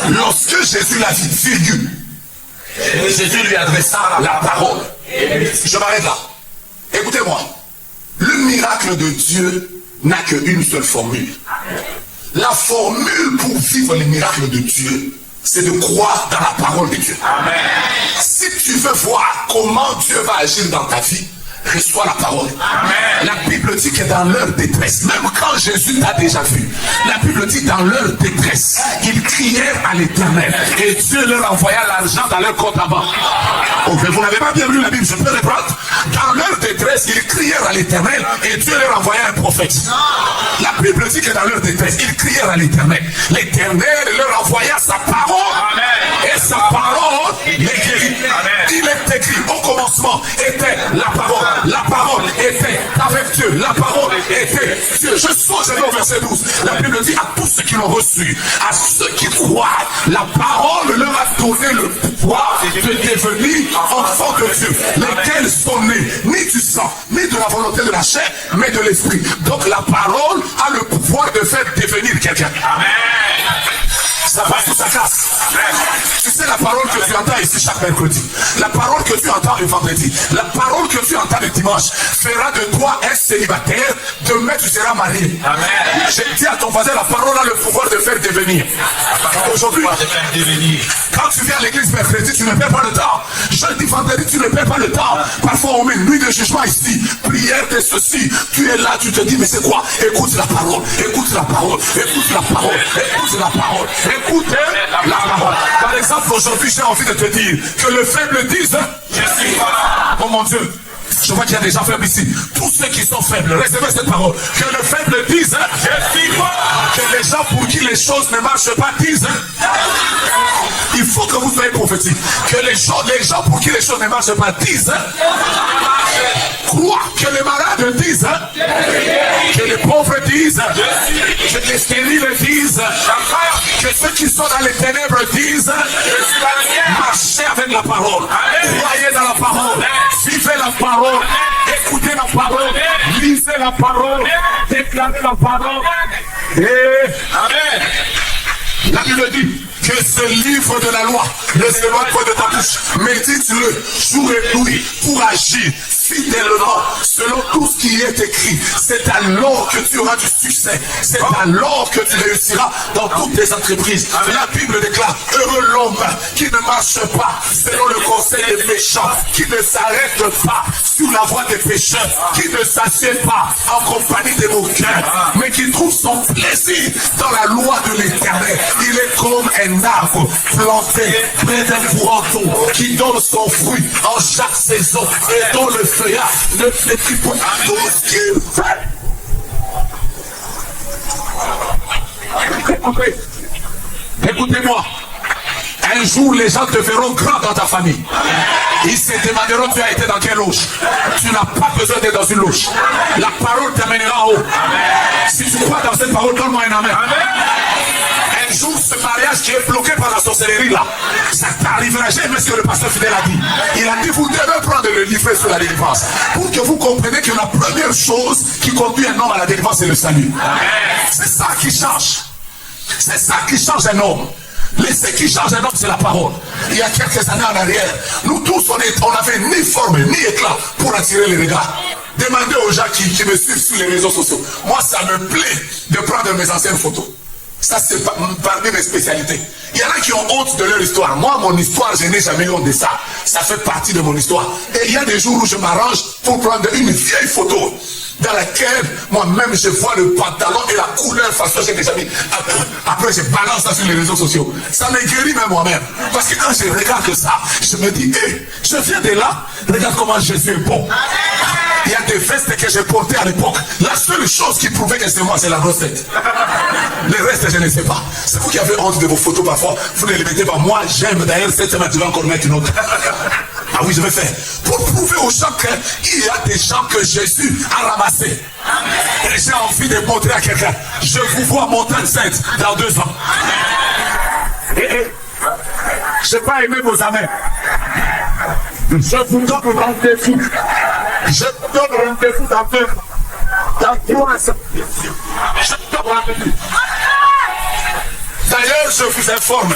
Lorsque Jésus la vit, virgule. Et Jésus lui adressa la parole. Je m'arrête là. Écoutez-moi. Le miracle de Dieu n'a qu'une seule formule. La formule pour vivre les miracles de Dieu, c'est de croire dans la parole de Dieu. Amen. Si tu veux voir comment Dieu va agir dans ta vie, reçois la parole. Amen. La Bible dit que dans leur détresse, même quand Jésus t'a déjà vu, la Bible dit dans leur détresse, ils crièrent à l'Éternel et Dieu leur envoya l'argent dans leur compte à banque. Oh, mais vous n'avez pas bien lu la Bible, je peux reprendre. Dans leur détresse, ils crièrent à l'Éternel et Dieu leur envoya un prophète. La Bible dit que dans leur détresse, ils crièrent à l'Éternel. L'Éternel leur envoya sa parole. Amen. Et sa parole les guérit. Il est écrit au commencement était la parole. La parole était avec Dieu. La parole était Dieu. Je songe au verset 12. La Bible dit à tous ceux qui l'ont reçu, à ceux qui croient, la parole leur a donné le pouvoir de devenir enfants de Dieu, lesquels sont nés ni du sang, ni de la volonté de la chair, mais de l'esprit. Donc la parole a le pouvoir de faire devenir quelqu'un. Amen. Ça passe ou ça casse. Tu sais la parole que tu entends ici chaque mercredi, la parole que tu entends le vendredi, la parole que tu entends le dimanche fera de toi un célibataire. Demain tu seras marié. Amen. J'ai dit à ton voisin, la parole a le pouvoir de faire devenir. Aujourd'hui, quand tu viens à l'église mercredi, tu ne perds pas le temps. Jeudi, vendredi, tu ne perds pas le temps. Parfois on met une nuit de jugement ici, prière de ceci. Tu es là, tu te dis mais c'est quoi? Écoute la parole, écoute la parole, écoute la parole, écoute la parole. Écoutez la parole. Par exemple, aujourd'hui, j'ai envie de te dire que le faible dise je suis fort. Oh mon Dieu, je vois qu'il y a des gens faibles ici. Tous ceux qui sont faibles, recevez cette parole. Que le faible dise je suis fort. Que les gens pour qui les choses ne marchent pas disent. Il faut que vous soyez prophétique. Que les gens pour qui les choses ne marchent pas disent. Crois que les malades disent. Que les pauvres disent. Que les stériles disent. Que ceux qui sont dans les ténèbres disent. Marchez avec la parole. Croyez dans la parole. Vivez la parole. Écoutez la parole. Lisez la parole. Déclarez la parole. Et Amen. La Bible dit que ce livre de la loi ne s'éloigne pas de ta bouche. Médite-le jour et nuit pour agir fidèlement selon tout ce qui est écrit. C'est alors que tu auras du succès. C'est alors que tu réussiras dans toutes tes entreprises. La Bible déclare heureux l'homme qui ne marche pas selon le conseil des méchants, qui ne s'arrête pas sur la voie des pécheurs, qui ne s'assied pas en compagnie des moqueurs, mais qui trouve son plaisir dans la loi de l'Éternel. Il est comme un arbre planté près d'un courant d'eau qui donne son fruit en chaque saison et dont le feuillage ne flétrit pas tout ce qu'il fait. Écoutez-moi. Un jour, les gens te verront grand dans ta famille. Ils se demanderont, tu as été dans quelle loge? Tu n'as pas besoin d'être dans une loge. La parole t'amènera en haut. Si tu crois dans cette parole, donne-moi un amen. Un jour, ce mariage qui est bloqué par la sorcellerie là, ça t'arrivera jamais, ce que le pasteur fidèle a dit. Il a dit, vous devez prendre le livret sur la délivrance. Pour que vous compreniez que la première chose qui conduit un homme à la délivrance, c'est le salut. C'est ça qui change. C'est ça qui change un homme. Ce qui change un homme, c'est la parole. Il y a quelques années en arrière, nous tous, on n'avait ni forme, ni éclat pour attirer les regards. Demandez aux gens qui me suivent sur les réseaux sociaux. Moi, ça me plaît de prendre mes anciennes photos. Ça, c'est parmi mes spécialités. Il y en a qui ont honte de leur histoire. Moi, mon histoire, je n'ai jamais eu honte de ça. Ça fait partie de mon histoire. Et il y a des jours où je m'arrange pour prendre une vieille photo dans laquelle moi-même je vois le pantalon et la couleur façon j'ai déjà mis. Après je balance ça sur les réseaux sociaux. Ça me guérit même moi-même. Parce que quand je regarde ça, je me dis, hey, je viens de là, regarde comment Jésus est bon. Il y a des vestes que j'ai portées à l'époque. La seule chose qui prouvait que c'est moi, c'est la grosse tête. Le reste, je ne sais pas. C'est vous qui avez honte de vos photos parfois. Vous ne les mettez pas. Moi, j'aime. D'ailleurs, cette semaine, tu vas encore mettre une autre. Ah oui, je vais faire. Pour prouver aux gens qu'il y a des gens que Jésus a ramassés. Et j'ai envie de montrer à quelqu'un. Je vous vois montagne sainte dans 2 ans. Je n'ai pas aimé vos amens. Je vous donne rendez-vous. Je vous donne rendez-vous dans 3 ans. Je vous donne rendez-vous. D'ailleurs, je vous informe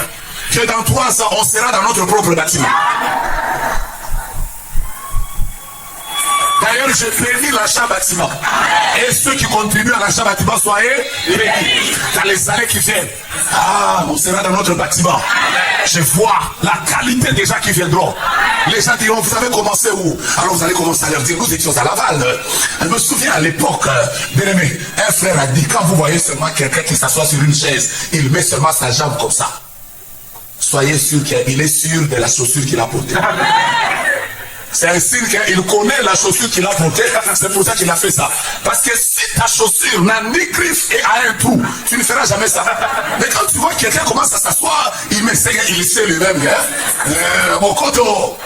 que dans 3 ans, on sera dans notre propre bâtiment. Seigneur, je bénis l'achat-bâtiment. Et ceux qui contribuent à l'achat-bâtiment, soyez bénis. Dans les années qui viennent, on sera dans notre bâtiment. Je vois la qualité des gens qui viendront. Les gens diront, vous avez commencé où? Alors vous allez commencer à leur dire, nous étions à Laval. Je me souviens à l'époque, bien aimé, un frère a dit, quand vous voyez seulement quelqu'un qui s'assoit sur une chaise, il met seulement sa jambe comme ça. Soyez sûr qu'il est sûr de la chaussure qu'il a portée. C'est un signe qu'il connaît la chaussure qu'il a portée. C'est pour ça qu'il a fait ça. Parce que si ta chaussure n'a ni griffe et a un trou, tu ne feras jamais ça. Mais quand tu vois quelqu'un commence à s'asseoir, il sait lui-même. Mon coteau,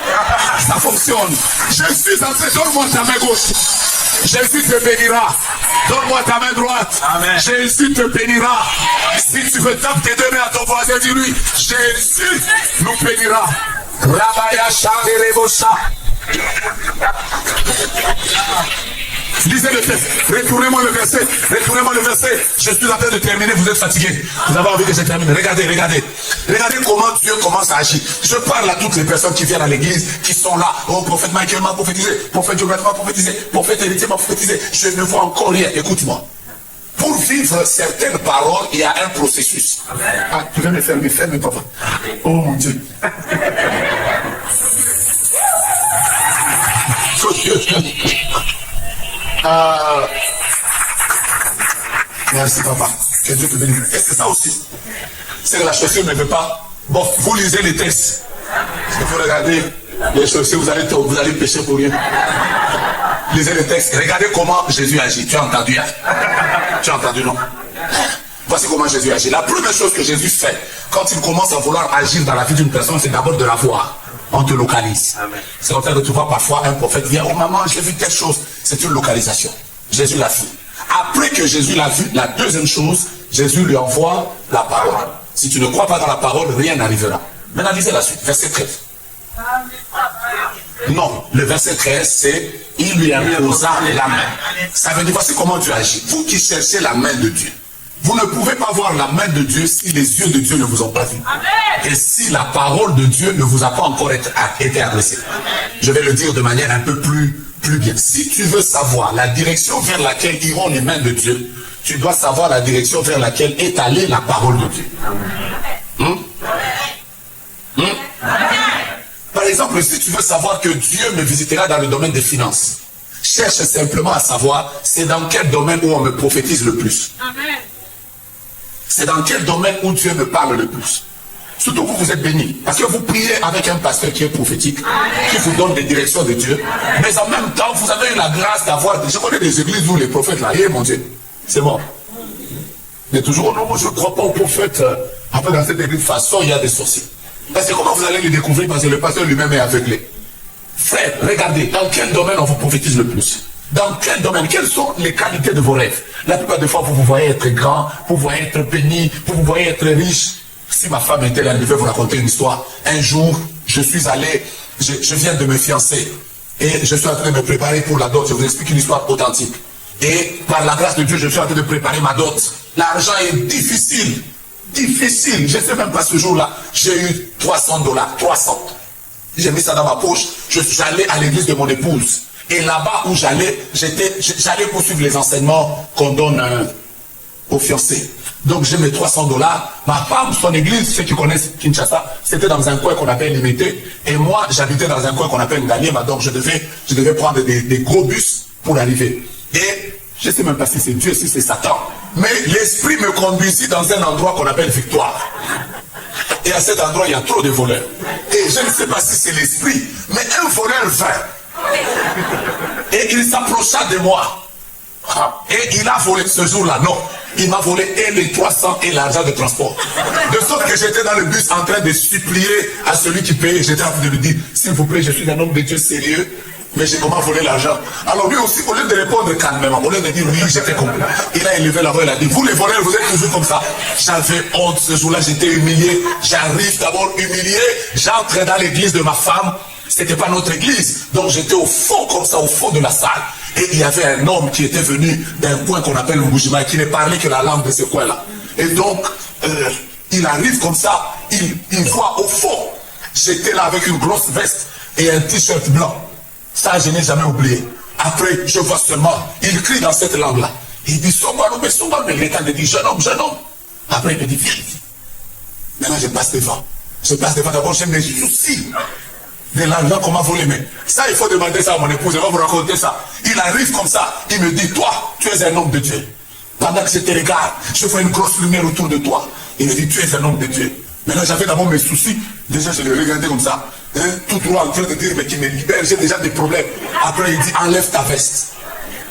ça fonctionne. Je suis en train de donne-moi ta main gauche. Jésus te bénira. Donne-moi ta main droite. Amen. Jésus te bénira. Si tu veux taper tes deux mains à ton voisin, dis-lui, Jésus nous bénira. Rabaya Chanderebosha. Lisez le texte. Retournez-moi le verset. Retournez-moi le verset. Je suis en train de terminer. Vous êtes fatigué. Vous avez envie que je termine. Regardez, regardez. Regardez comment Dieu commence à agir. Je parle à toutes les personnes qui viennent à l'église, qui sont là. Oh, prophète Michael m'a prophétisé. Prophète Jonathan m'a prophétisé. Prophète Héritier m'a prophétisé. Je ne vois encore rien. Écoute-moi. Pour vivre certaines paroles, il y a un processus. Ah, tu viens me fermer, ferme, papa. Oh mon Dieu. Merci papa. Que Dieu te bénisse. Est-ce que ça aussi? C'est que la chaussure ne veut pas. Bon, vous lisez les textes. Il faut regarder les chaussures, vous allez pécher pour rien. Lisez les textes. Regardez comment Jésus agit. Tu as entendu, hein? Tu as entendu, non? Voici comment Jésus agit. La première chose que Jésus fait, quand il commence à vouloir agir dans la vie d'une personne, c'est d'abord de la voir. On te localise. C'est comme ça que tu vois parfois un prophète vient, oh maman, j'ai vu telle chose. C'est une localisation. Jésus l'a vu. Après que Jésus l'a vu, la deuxième chose, Jésus lui envoie la parole. Si tu ne crois pas dans la parole, rien n'arrivera. Maintenant, lisez la suite, verset 13. Non, le verset 13, c'est il lui imposa la main. Ça veut dire, voici comment Dieu agit. Vous qui cherchez la main de Dieu, vous ne pouvez pas voir la main de Dieu si les yeux de Dieu ne vous ont pas vu. Et si la parole de Dieu ne vous a pas encore été adressée. Je vais le dire de manière un peu plus bien. Si tu veux savoir la direction vers laquelle iront les mains de Dieu, tu dois savoir la direction vers laquelle est allée la parole de Dieu. Par exemple, si tu veux savoir que Dieu me visitera dans le domaine des finances, cherche simplement à savoir c'est dans quel domaine où on me prophétise le plus. C'est dans quel domaine où Dieu me parle le plus. Surtout que vous êtes bénis. Parce que vous priez avec un pasteur qui est prophétique, qui vous donne des directions de Dieu. Mais en même temps, vous avez eu la grâce d'avoir... Je connais des églises où les prophètes là, mon Dieu, c'est mort. Mais toujours, non, moi je ne crois pas aux prophètes. Après, dans cette église, de façon, il y a des sorciers. Parce que comment vous allez les découvrir? Parce que le pasteur lui-même est aveuglé. Frère, regardez, dans quel domaine on vous prophétise le plus? Dans quel domaine? Quelles sont les qualités de vos rêves? La plupart des fois, vous vous voyez être grand, vous vous voyez être béni, vous vous voyez être riche. Si ma femme était là, je vais vous raconter une histoire. Un jour, je suis allé, je viens de me fiancer et je suis en train de me préparer pour la dot. Je vous explique une histoire authentique. Et par la grâce de Dieu, je suis en train de préparer ma dot. L'argent est difficile. Difficile. Je ne sais même pas ce jour-là. J'ai eu $300. 300. J'ai mis ça dans ma poche. J'allais à l'église de mon épouse. Et là-bas où j'allais poursuivre les enseignements qu'on donne aux fiancés. Donc j'ai mes $300. Ma femme, son église, ceux qui connaissent Kinshasa, c'était dans un coin qu'on appelle Limité. Et moi, j'habitais dans un coin qu'on appelle Ngaliema. Donc je devais prendre des gros bus pour arriver. Et je ne sais même pas si c'est Dieu, si c'est Satan. Mais l'esprit me conduisit dans un endroit qu'on appelle Victoire. Et à cet endroit, il y a trop de voleurs. Et je ne sais pas si c'est l'esprit, mais un voleur vint. Et il s'approcha de moi. Et il a volé ce jour-là. Non, il m'a volé et les 300 et l'argent de transport. De sorte que j'étais dans le bus en train de supplier à celui qui payait. J'étais en train de lui dire, s'il vous plaît, je suis un homme de Dieu sérieux. Mais j'ai comment voler l'argent? Alors lui aussi, au lieu de répondre calmement, au lieu de dire oui, j'étais compris, il a élevé la voix, il a dit, vous les voleurs, vous êtes toujours comme ça. J'avais honte ce jour-là, j'étais humilié. J'arrive d'abord humilié, j'entre dans l'église de ma femme. C'était pas notre église. Donc j'étais au fond comme ça, au fond de la salle. Et il y avait un homme qui était venu d'un coin qu'on appelle Mbujima, qui ne parlait que la langue de ce coin-là. Et donc, il arrive comme ça, il voit au fond. J'étais là avec une grosse veste et un t-shirt blanc. Ça, je n'ai jamais oublié. Après, je vois seulement, il crie dans cette langue-là. Il dit, Sombalo, mais l'État me dit, jeune homme. Après, il me dit, viens. Maintenant, je passe devant. D'abord, j'ai mes soucis de l'argent, comment vous l'aimez. Ça, il faut demander ça à mon épouse, elle va vous raconter ça. Il arrive comme ça, il me dit, toi, tu es un homme de Dieu. Pendant que je te regarde, je vois une grosse lumière autour de toi. Il me dit, tu es un homme de Dieu. Maintenant, j'avais d'abord mes soucis. Déjà, je le regardais comme ça. Tout droit en train de dire, mais qui me libère, j'ai déjà des problèmes. Après, il dit, enlève ta veste.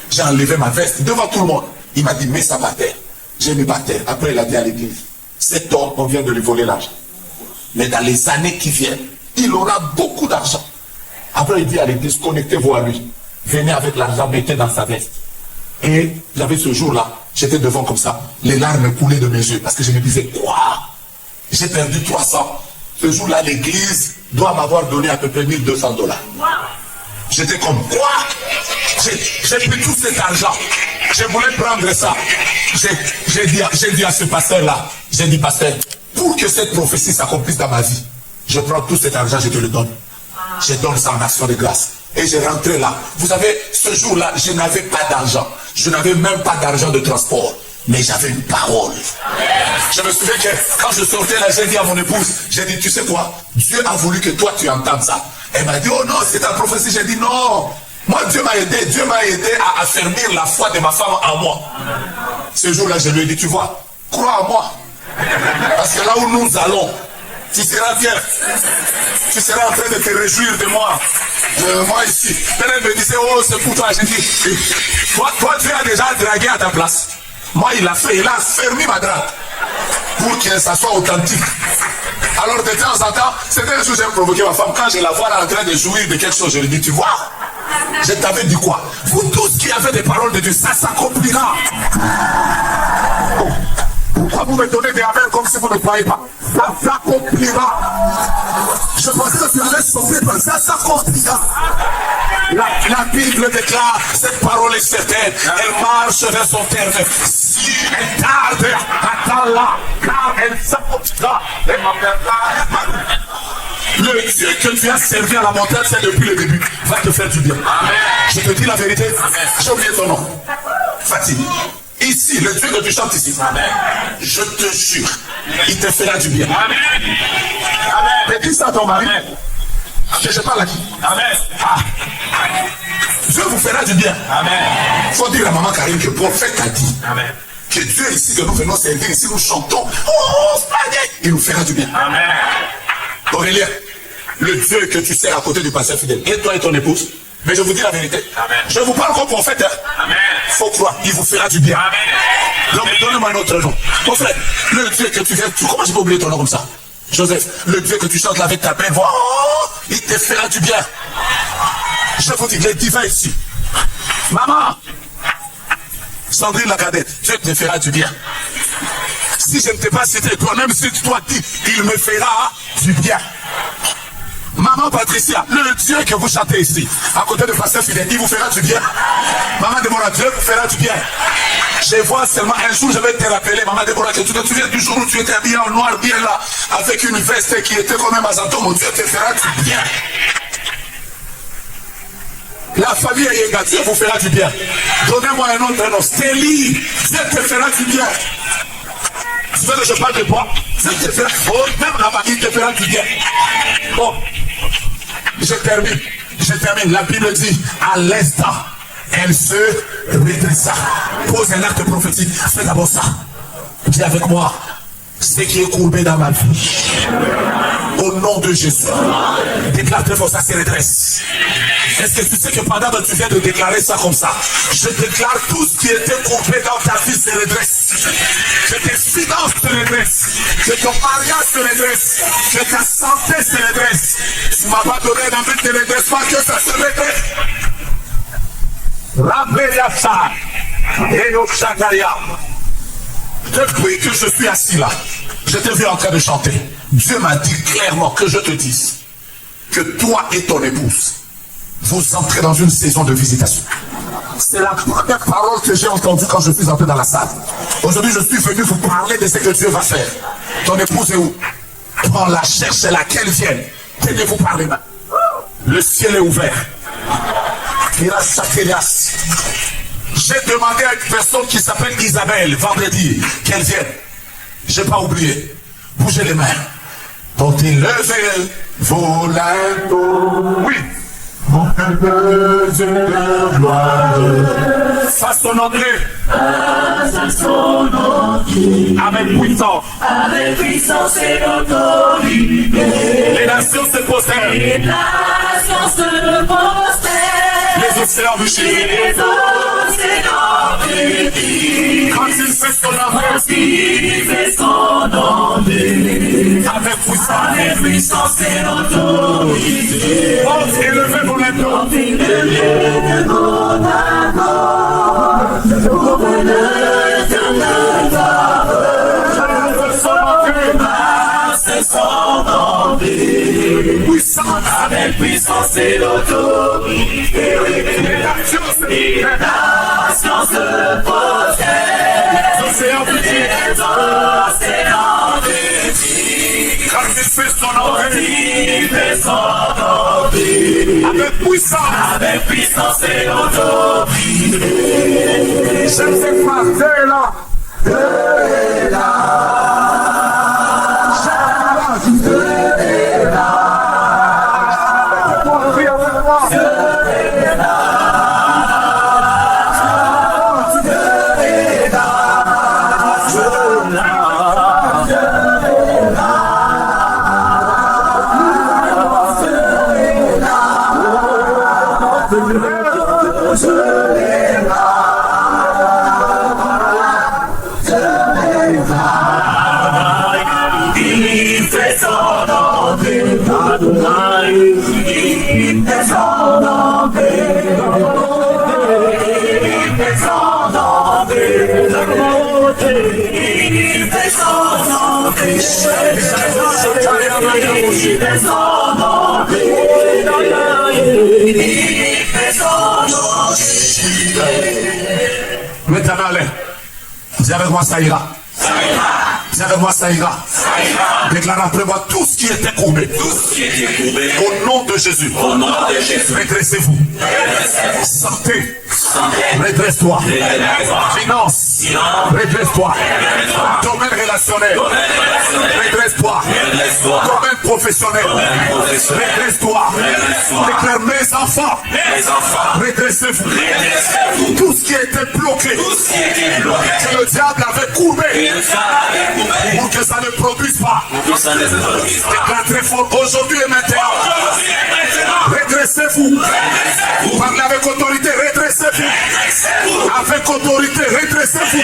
J'ai enlevé ma veste devant tout le monde. Il m'a dit, mets ça par terre. J'ai mis par terre. Après, il a dit à l'église, cet homme, on vient de lui voler l'argent. Mais dans les années qui viennent, il aura beaucoup d'argent. Après, il dit à l'église, connectez-vous à lui. Venez avec l'argent, mettez dans sa veste. Et j'avais ce jour-là, j'étais devant comme ça. Les larmes coulaient de mes yeux parce que je me disais, quoi? J'ai perdu 300. Ce jour-là, l'église doit m'avoir donné à peu près $1200. J'étais comme, quoi? J'ai pris tout cet argent. Je voulais prendre ça. J'ai dit à ce pasteur-là, j'ai dit, pasteur, pour que cette prophétie s'accomplisse dans ma vie, je prends tout cet argent, je te le donne. Je donne ça en action de grâce. Et j'ai rentré là. Vous savez, ce jour-là, je n'avais pas d'argent. Je n'avais même pas d'argent de transport. Mais j'avais une parole. Je me souviens que quand je sortais là, j'ai dit à mon épouse, j'ai dit, tu sais quoi? Dieu a voulu que toi tu entendes ça. Elle m'a dit, oh non, c'est ta prophétie. J'ai dit, non. Moi, Dieu m'a aidé à affermir la foi de ma femme en moi. Ce jour-là, je lui ai dit, tu vois, crois en moi. Parce que là où nous allons, tu seras bien. Tu seras en train de te réjouir de moi. Moi ici. Elle me disait, oh, c'est pour toi. J'ai dit, toi, tu as déjà dragué à ta place. Moi, il a fermé ma drague. Pour que ça soit authentique. Alors, de temps en temps, c'était un jour j'ai provoqué ma femme. Quand je la vois en train de jouir de quelque chose, je lui dis, tu vois, je t'avais dit quoi? Vous tous qui avez des paroles de Dieu, ça s'accomplira. Pourquoi vous me donnez des amens comme si vous ne croyez pas? Ça s'accomplira. Je pensais que tu allais sauver, mais ça s'accomplira. La Bible déclare, cette parole est certaine, elle marche vers son terme. Si elle tarde, attends-la, car elle s'accomplira. Le Dieu que tu as servi à la montagne, c'est depuis le début, va te faire du bien. Amen. Je te dis la vérité, j'ai oublié ton nom. Fatih. Ici, le Dieu que tu chantes ici, amen. Je te jure, il te fera du bien. Amen. Mais dis ça à ton mari. Que je parle à qui? Amen. Ah. Dieu vous fera du bien. Amen. Il faut dire à maman Karine que le prophète a dit. Amen. Que Dieu ici que nous venons servir, ici nous chantons. Oh, il nous fera du bien. Amen. Aurélien, le Dieu que tu sers à côté du pasteur fidèle, et toi et ton épouse, mais je vous dis la vérité. Amen. Je vous parle comme prophète. Amen. Faut croire, il vous fera du bien. Amen. Donc, donne-moi un autre nom. Mon frère, le Dieu que tu viens, comment je peux oublier ton nom comme ça? Joseph, le Dieu que tu chantes là avec ta belle voix, oh, il te fera du bien. Je vous dis, les divins ici. Maman, Sandrine la cadette, Dieu te fera du bien. Si je ne t'ai pas cité, toi-même, si tu dois dire, il me fera du bien. Maman Patricia, le Dieu que vous chantez ici, à côté de pasteur fidèle, il vous fera du bien. Maman Déborah, Dieu vous fera du bien. Je vois seulement un jour, je vais te rappeler, maman Déborah, que tu te souviens du jour où tu étais habillé en noir, bien là, avec une veste qui était comme un mazanto, mon Dieu te fera du bien. La famille Yenga, Dieu vous fera du bien. Donnez-moi un autre nom, Stélie, Dieu te fera du bien. Tu veux que je parle de toi? Dieu te fera, oh, même là-bas, il te fera du bien. Bon, je termine. La Bible dit, à l'instant, elle se redressa. Pose un acte prophétique. Fais d'abord ça. Dis avec moi, ce qui est courbé dans ma vie. Au nom de Jésus. Déclare très fort, ça se redresse. Est-ce que tu sais que pendant que tu viens de déclarer ça comme ça, je déclare tout ce qui était courbé dans ta vie se redresse. Que tes finances se redressent. Que ton mariage se redresse. Que ta santé se redresse. Tu ne m'as pas donné un but de redressement, que ça se redresse. Rabbeya et nos chakaria. Depuis que je suis assis là, je t'ai vu en train de chanter. Dieu m'a dit clairement que je te dise que toi et ton épouse, vous entrez dans une saison de visitation. C'est la première parole que j'ai entendue quand je suis entré dans la salle. Aujourd'hui, je suis venu vous parler de ce que Dieu va faire. Ton épouse est où? Prends-la, cherchez-la, qu'elle vienne. Tenez-vous par les mains. Le ciel est ouvert. J'ai demandé à une personne qui s'appelle Isabelle vendredi qu'elle vienne. J'ai pas oublié. Bougez les mains. Portez levez vos linteaux. Oui. Fasse ton entrée. Avec puissance. Avec puissance et autorité. Les nations se postèrent. Les nations se postèrent. Les océans rugissent. Les océans rugissent. Quand il fait son entrée. Quand il fait son entrée. Avec puissance. Avec puissance et autorité. Portez levez vos linteaux. Portez levez vos linteaux. Gouverneur de avec puissance et l'autorité, les nations se possèdent, les océans rugissent, quand il fait son entrée, avec puissance et l'autorité. J'aime cette phrase, Dieu est là. Dieu est là. Maintenant, allez. Dis avec moi, ça ira. Dis avec moi, ça ira. Déclare après moi tout ce qui était courbé. Au nom de Jésus. Redressez-vous. Santé. Redresse-toi. Finance. Redresse-toi. Domaine relationnel. Redresse-toi. Domaine professionnel. Redresse-toi. Déclare mes enfants. Redressez-vous. Tout ce qui était bloqué. Que le diable avait courbé. Pour que ça ne produise pas. Déclare très fort aujourd'hui et maintenant. Redressez-vous. Parlez avec autorité. Redressez-vous. Avec autorité. Redressez-vous.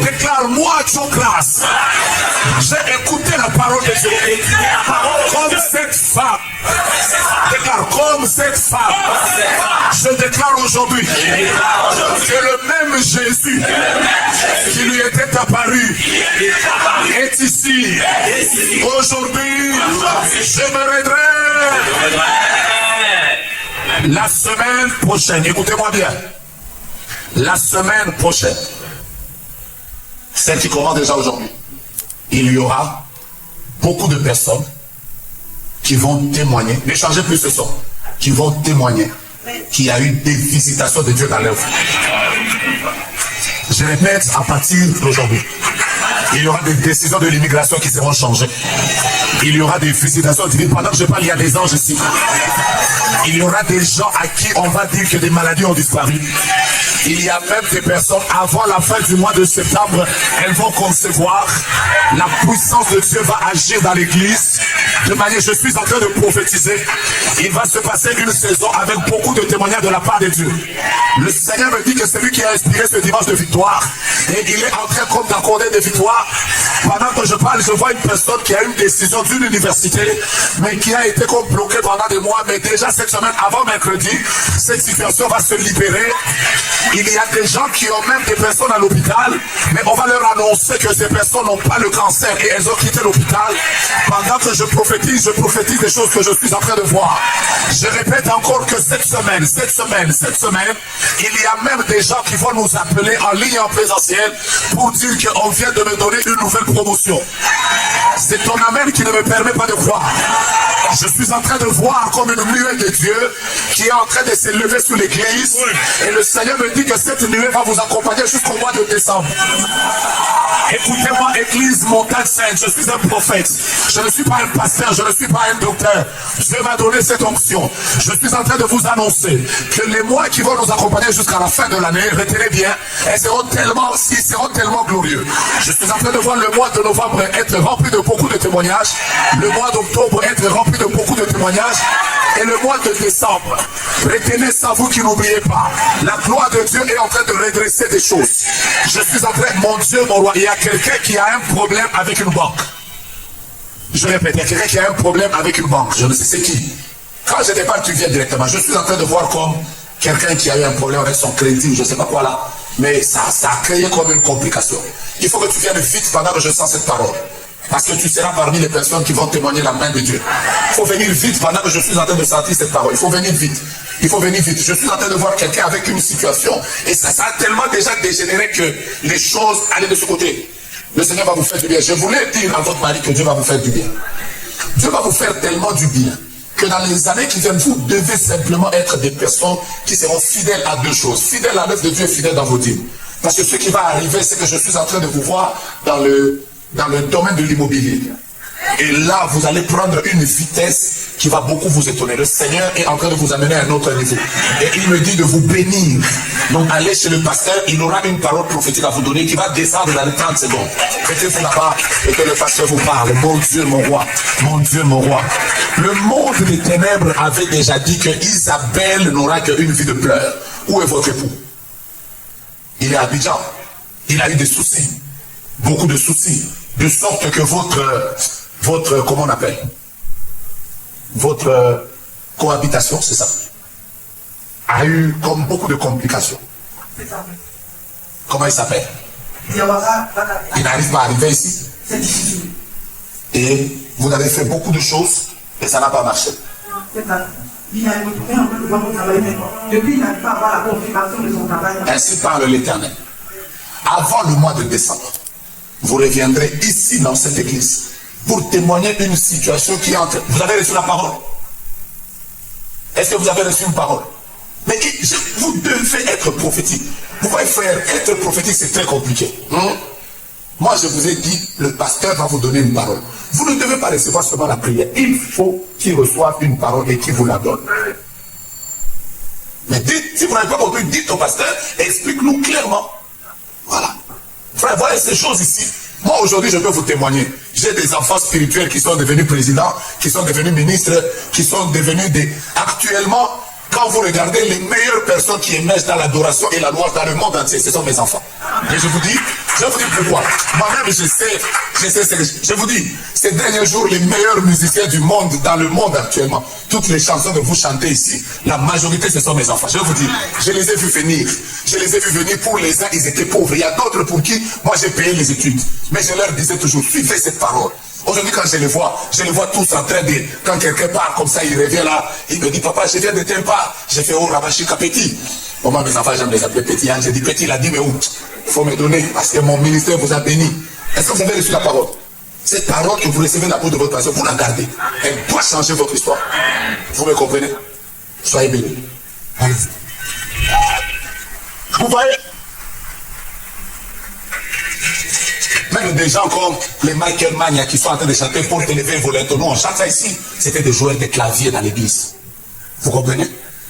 Déclare-moi, Dieu-Grâce. J'ai écouté la parole de Dieu. Comme cette femme. Déclare comme cette femme. Je déclare aujourd'hui que le même Jésus qui lui était apparu est ici. Aujourd'hui, je me redresse. La semaine prochaine, écoutez-moi bien. La semaine prochaine, celle qui commence déjà aujourd'hui, il y aura beaucoup de personnes qui vont témoigner, ne changez plus ce son, qui vont témoigner qu'il y a eu des visitations de Dieu dans leur vie. Je répète, à partir d'aujourd'hui, il y aura des décisions de l'immigration qui seront changées. Il y aura des visitations divines. Pendant que je parle, il y a des anges ici. Il y aura des gens à qui on va dire que des maladies ont disparu. Il y a même des personnes, avant la fin du mois de septembre, elles vont concevoir. La puissance de Dieu va agir dans l'église. De manière, je suis en train de prophétiser. Il va se passer une saison avec beaucoup de témoignages de la part de Dieu. Le Seigneur me dit que c'est lui qui a inspiré ce dimanche de victoire. Et il est en train comme d'accorder des victoires. Pendant que je parle, je vois une personne qui a eu une décision d'une université, mais qui a été comme bloquée pendant des mois. Mais déjà cette semaine, avant mercredi, cette situation va se libérer. Il y a des gens qui ont même des personnes à l'hôpital, mais on va leur annoncer que ces personnes n'ont pas le cancer et elles ont quitté l'hôpital. Pendant que je prophétise des choses que je suis en train de voir. Je répète encore que cette semaine, il y a même des gens qui vont nous appeler en ligne en présentiel pour dire qu'on vient de me donner une nouvelle promotion. C'est ton amen qui ne me permet pas de croire. Je suis en train de voir comme une nuée de Dieu qui est en train de s'élever sur l'église. Et le Seigneur me dit que cette nuée va vous accompagner jusqu'au mois de décembre. Écoutez-moi, Église Montagne Sainte, je suis un prophète. Je ne suis pas un pasteur, je ne suis pas un docteur. Dieu m'a donné cette onction. Je suis en train de vous annoncer que les mois qui vont nous accompagner jusqu'à la fin de l'année, retenez bien, ils seront tellement glorieux. Je suis en train de voir le mois de novembre être rempli de beaucoup de témoignages, le mois d'octobre être rempli de beaucoup de témoignages, et le mois de décembre. Retenez ça, vous qui n'oubliez pas. La gloire de Dieu est en train de redresser des choses. Je suis en train, mon Dieu, mon roi, il y a quelqu'un qui a un problème avec une banque. Je répète, il y a quelqu'un qui a un problème avec une banque. Je ne sais c'est qui. Quand je départ, tu viens directement. Je suis en train de voir comme quelqu'un qui a eu un problème avec son crédit, je ne sais pas quoi là. Mais ça a créé comme une complication. Il faut que tu viennes vite pendant que je sens cette parole. Parce que tu seras parmi les personnes qui vont témoigner la main de Dieu. Il faut venir vite pendant que je suis en train de sentir cette parole. Il faut venir vite. Il faut venir vite. Je suis en train de voir quelqu'un avec une situation et ça a tellement déjà dégénéré que les choses allaient de ce côté. Le Seigneur va vous faire du bien. Je voulais dire à votre mari que Dieu va vous faire du bien. Dieu va vous faire tellement du bien que dans les années qui viennent, vous devez simplement être des personnes qui seront fidèles à deux choses. Fidèles à l'œuvre de Dieu et fidèles dans vos dîmes. Parce que ce qui va arriver, c'est que je suis en train de vous voir dans le domaine de l'immobilier. Et là, vous allez prendre une vitesse qui va beaucoup vous étonner. Le Seigneur est en train de vous amener à un autre niveau. Et il me dit de vous bénir. Donc, allez chez le pasteur, il aura une parole prophétique à vous donner qui va descendre dans les 30 secondes. Mettez-vous là-bas et que le pasteur vous parle. Mon Dieu, mon roi. Mon Dieu, mon roi. Le monde des ténèbres avait déjà dit que Isabelle n'aura qu'une vie de pleurs. Où est votre époux? Il est à Abidjan. Il a eu des soucis. Beaucoup de soucis. De sorte que votre comment on appelle? Votre cohabitation, c'est ça, a eu comme beaucoup de complications. Comment il s'appelle? Il n'arrive pas à arriver ici. C'est difficile. Et vous avez fait beaucoup de choses et ça n'a pas marché. Il a retourné un peu devant mon travail, mais depuis il n'arrive pas à avoir la confirmation de son travail. Ainsi parle l'Éternel. Avant le mois de décembre, vous reviendrez ici dans cette église pour témoigner une situation qui est entre... Vous avez reçu la parole? Est-ce que vous avez reçu une parole? Mais vous devez être prophétique. Vous voyez frère, être prophétique c'est très compliqué. Moi je vous ai dit, le pasteur va vous donner une parole. Vous ne devez pas recevoir seulement la prière. Il faut qu'il reçoive une parole et qu'il vous la donne. Mais dites, si vous n'avez pas compris, dites au pasteur, explique-nous clairement. Voilà. Frère, voyez ces choses ici. Moi, aujourd'hui, je peux vous témoigner. J'ai des enfants spirituels qui sont devenus présidents, qui sont devenus ministres, qui sont devenus des... Actuellement, quand vous regardez les meilleures personnes qui émergent dans l'adoration et la louange dans le monde entier, ce sont mes enfants. Et je vous dis pourquoi. Moi-même, je sais, je vous dis, ces derniers jours, les meilleurs musiciens du monde, dans le monde actuellement, toutes les chansons que vous chantez ici, la majorité, ce sont mes enfants. Je vous dis, je les ai vus venir. Je les ai vus venir pour les uns, ils étaient pauvres. Il y a d'autres pour qui, moi, j'ai payé les études. Mais je leur disais toujours, suivez cette parole. Aujourd'hui, quand je les vois tous en train de... Quand quelqu'un part comme ça, il revient là, il me dit, papa, je viens de tel part. J'ai fait, oh, Rabachika Petit. Bon, moi, mes enfants, j'aime les appeler Petit. Hein. J'ai dit, Petit, il a dit, mais où? Il faut me donner, parce que mon ministère vous a béni. Est-ce que vous avez reçu la parole? Cette parole que vous recevez de la bouche de votre pasteur, vous la gardez. Elle doit changer votre histoire. Vous me comprenez? Soyez bénis. Allez-y. Vous voyez? Même des gens comme les Michael Magna qui sont en train de chanter pour t'élever Voletto. Nous, on chante ça ici. C'était des joueurs de clavier dans l'église. Vous comprenez?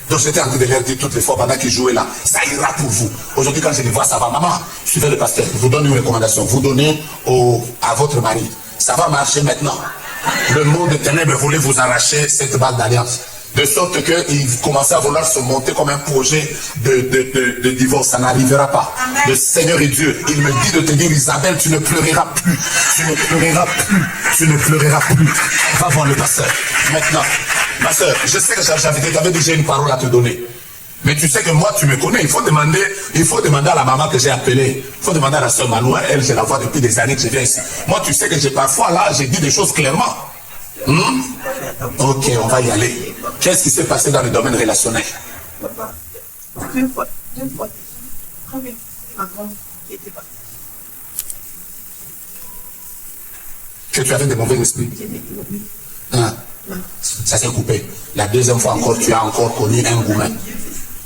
Donc j'étais en train de leur dire toutes les fois pendant qu'ils jouaient là, ça ira pour vous. Aujourd'hui, quand je les vois, ça va. Maman, suivez le pasteur. Vous donne une recommandation. Vous donnez à votre mari. Ça va marcher maintenant. Le monde des ténèbres voulait vous arracher cette balle d'alliance. De sorte qu'ils commençaient à vouloir se monter comme un projet de divorce. Ça n'arrivera pas. Amen. Le Seigneur est Dieu. Il me dit de te dire, Isabelle, tu ne pleureras plus. Tu ne pleureras plus. Tu ne pleureras plus. Va voir le pasteur. Maintenant, ma soeur, je sais que j'avais déjà une parole à te donner. Mais tu sais que moi, tu me connais. Il faut demander à la maman que j'ai appelée. Il faut demander à la soeur Manou. Elle, je la vois depuis des années que je viens ici. Moi, tu sais que parfois, là, j'ai dit des choses clairement. Ok, on va y aller. Qu'est-ce qui s'est passé dans le domaine relationnel? Deux fois. Première rencontre qui était partie. Que tu avais des mauvais esprits. Hein? Ça s'est coupé. La deuxième fois encore, tu as encore connu un gourmet.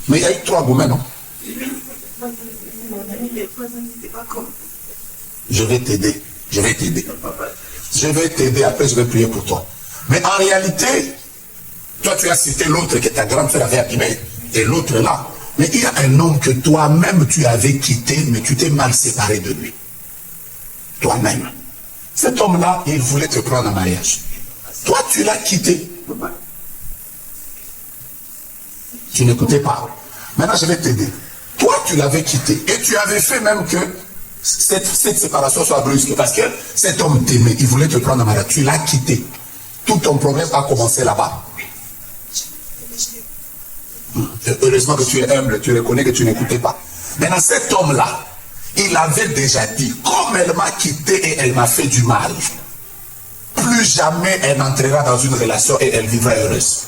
Mais il y a eu 3 gourmets, non? Je vais t'aider. Je vais t'aider. Je vais t'aider. Après, je vais prier pour toi. Mais en réalité, toi, tu as cité l'autre que ta grande sœur avait abîmé. Et l'autre là. Mais il y a un homme que toi-même tu avais quitté, mais tu t'es mal séparé de lui. Toi-même. Cet homme-là, il voulait te prendre en mariage. Toi, tu l'as quitté. Tu n'écoutais pas. Maintenant, je vais t'aider. Toi, tu l'avais quitté. Et tu avais fait même que cette séparation soit brusque. Parce que cet homme t'aimait. Il voulait te prendre en mariage. Tu l'as quitté. Tout ton problème a commencé là-bas. Heureusement que tu es humble. Tu reconnais que tu n'écoutais pas. Maintenant, cet homme-là, il avait déjà dit, comme elle m'a quitté et elle m'a fait du mal, plus jamais elle n'entrera dans une relation et elle vivra heureuse.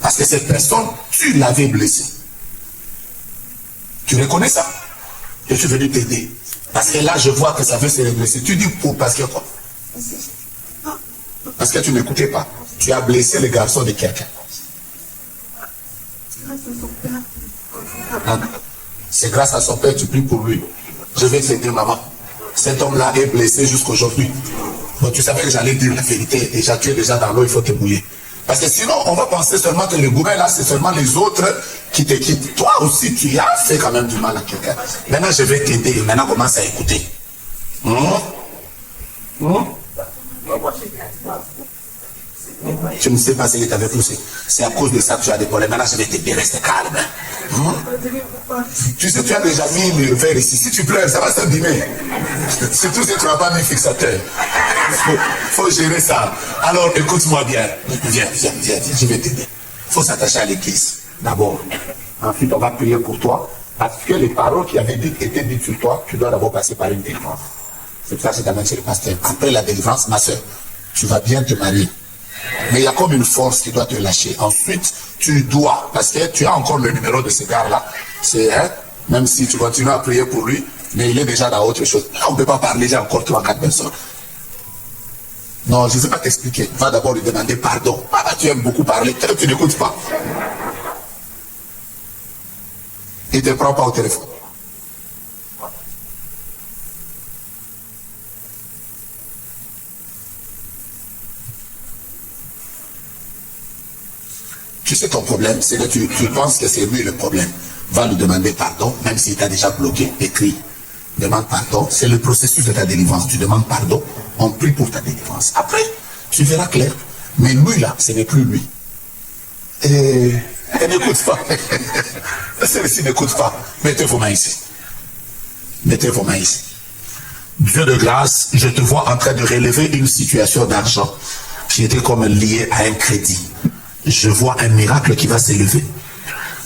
Parce que cette personne, tu l'avais blessée. Tu reconnais ça? Je suis venu t'aider. Parce que là, je vois que ça veut se redresser. Tu dis pour, parce que quoi? Parce que tu n'écoutais pas. Tu as blessé le garçon de quelqu'un. C'est grâce à son père que tu pries pour lui. Je vais t'aider, maman. Cet homme-là est blessé jusqu'aujourd'hui. Bon, tu savais que j'allais dire la vérité. Déjà, tu es déjà dans l'eau, il faut te mouiller. Parce que sinon, on va penser seulement que le gourmet là, c'est seulement les autres qui te quittent. Toi aussi, tu as fait quand même du mal à quelqu'un. Maintenant, je vais t'aider. Maintenant, commence à écouter. Tu ne sais pas ce qui t'avait poussé. C'est à cause de ça que tu as des problèmes. Maintenant, je vais t'aider. Reste calme. Tu sais, tu as déjà mis le verre ici. Si tu pleures, ça va s'abîmer. Surtout si tu n'as pas mis fixateur. Faut gérer ça. Alors, écoute-moi bien. Viens, je vais t'aider. Il faut s'attacher à l'église, d'abord. Ensuite, on va prier pour toi. Parce que les paroles qui avaient été dites sur toi, tu dois d'abord passer par une délivrance. C'est pour ça que je t'amène chez le pasteur. Après la délivrance, ma soeur, tu vas bien te marier. Mais il y a comme une force qui doit te lâcher. Ensuite, tu dois, parce que tu as encore le numéro de ce gars-là. C'est, même si tu continues à prier pour lui, mais il est déjà dans autre chose. Là, on ne peut pas parler, j'ai encore 3-4 personnes. Non, je ne sais pas t'expliquer. Va d'abord lui demander pardon. Ah, tu aimes beaucoup parler, tu n'écoutes pas. Il ne te prend pas au téléphone. Tu sais ton problème, c'est que tu penses que c'est lui le problème. Va lui demander pardon, même s'il t'a déjà bloqué, écris. Demande pardon, c'est le processus de ta délivrance. Tu demandes pardon, on prie pour ta délivrance. Après, tu verras clair. Mais lui là, ce n'est plus lui. Et n'écoute pas. Celui-ci n'écoute pas. Mettez vos mains ici. Mettez vos mains ici. Dieu de grâce, je te vois en train de relever une situation d'argent qui était comme liée à un crédit. Je vois un miracle qui va s'élever.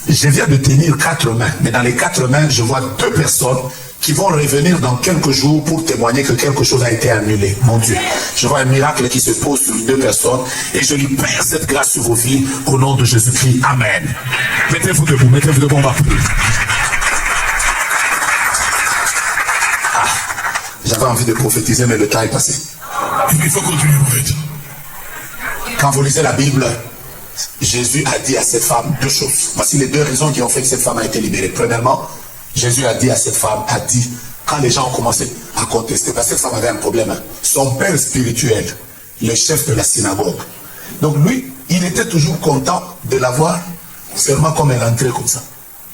Je viens de tenir 4 mains, mais dans les 4 mains, je vois 2 personnes qui vont revenir dans quelques jours pour témoigner que quelque chose a été annulé. Mon Dieu, je vois un miracle qui se pose sur 2 personnes et je libère cette grâce sur vos vies au nom de Jésus-Christ. Amen. Mettez-vous debout, on va prier. J'avais envie de prophétiser, mais le temps est passé. Il faut continuer, en fait. Quand vous lisez la Bible, Jésus a dit à cette femme 2 choses. Voici les 2 raisons qui ont fait que cette femme a été libérée. Premièrement, Jésus a dit à cette femme, quand les gens ont commencé à contester, parce que cette femme avait un problème, son père spirituel, le chef de la synagogue. Donc lui, il était toujours content de la voir seulement comme elle entrait comme ça.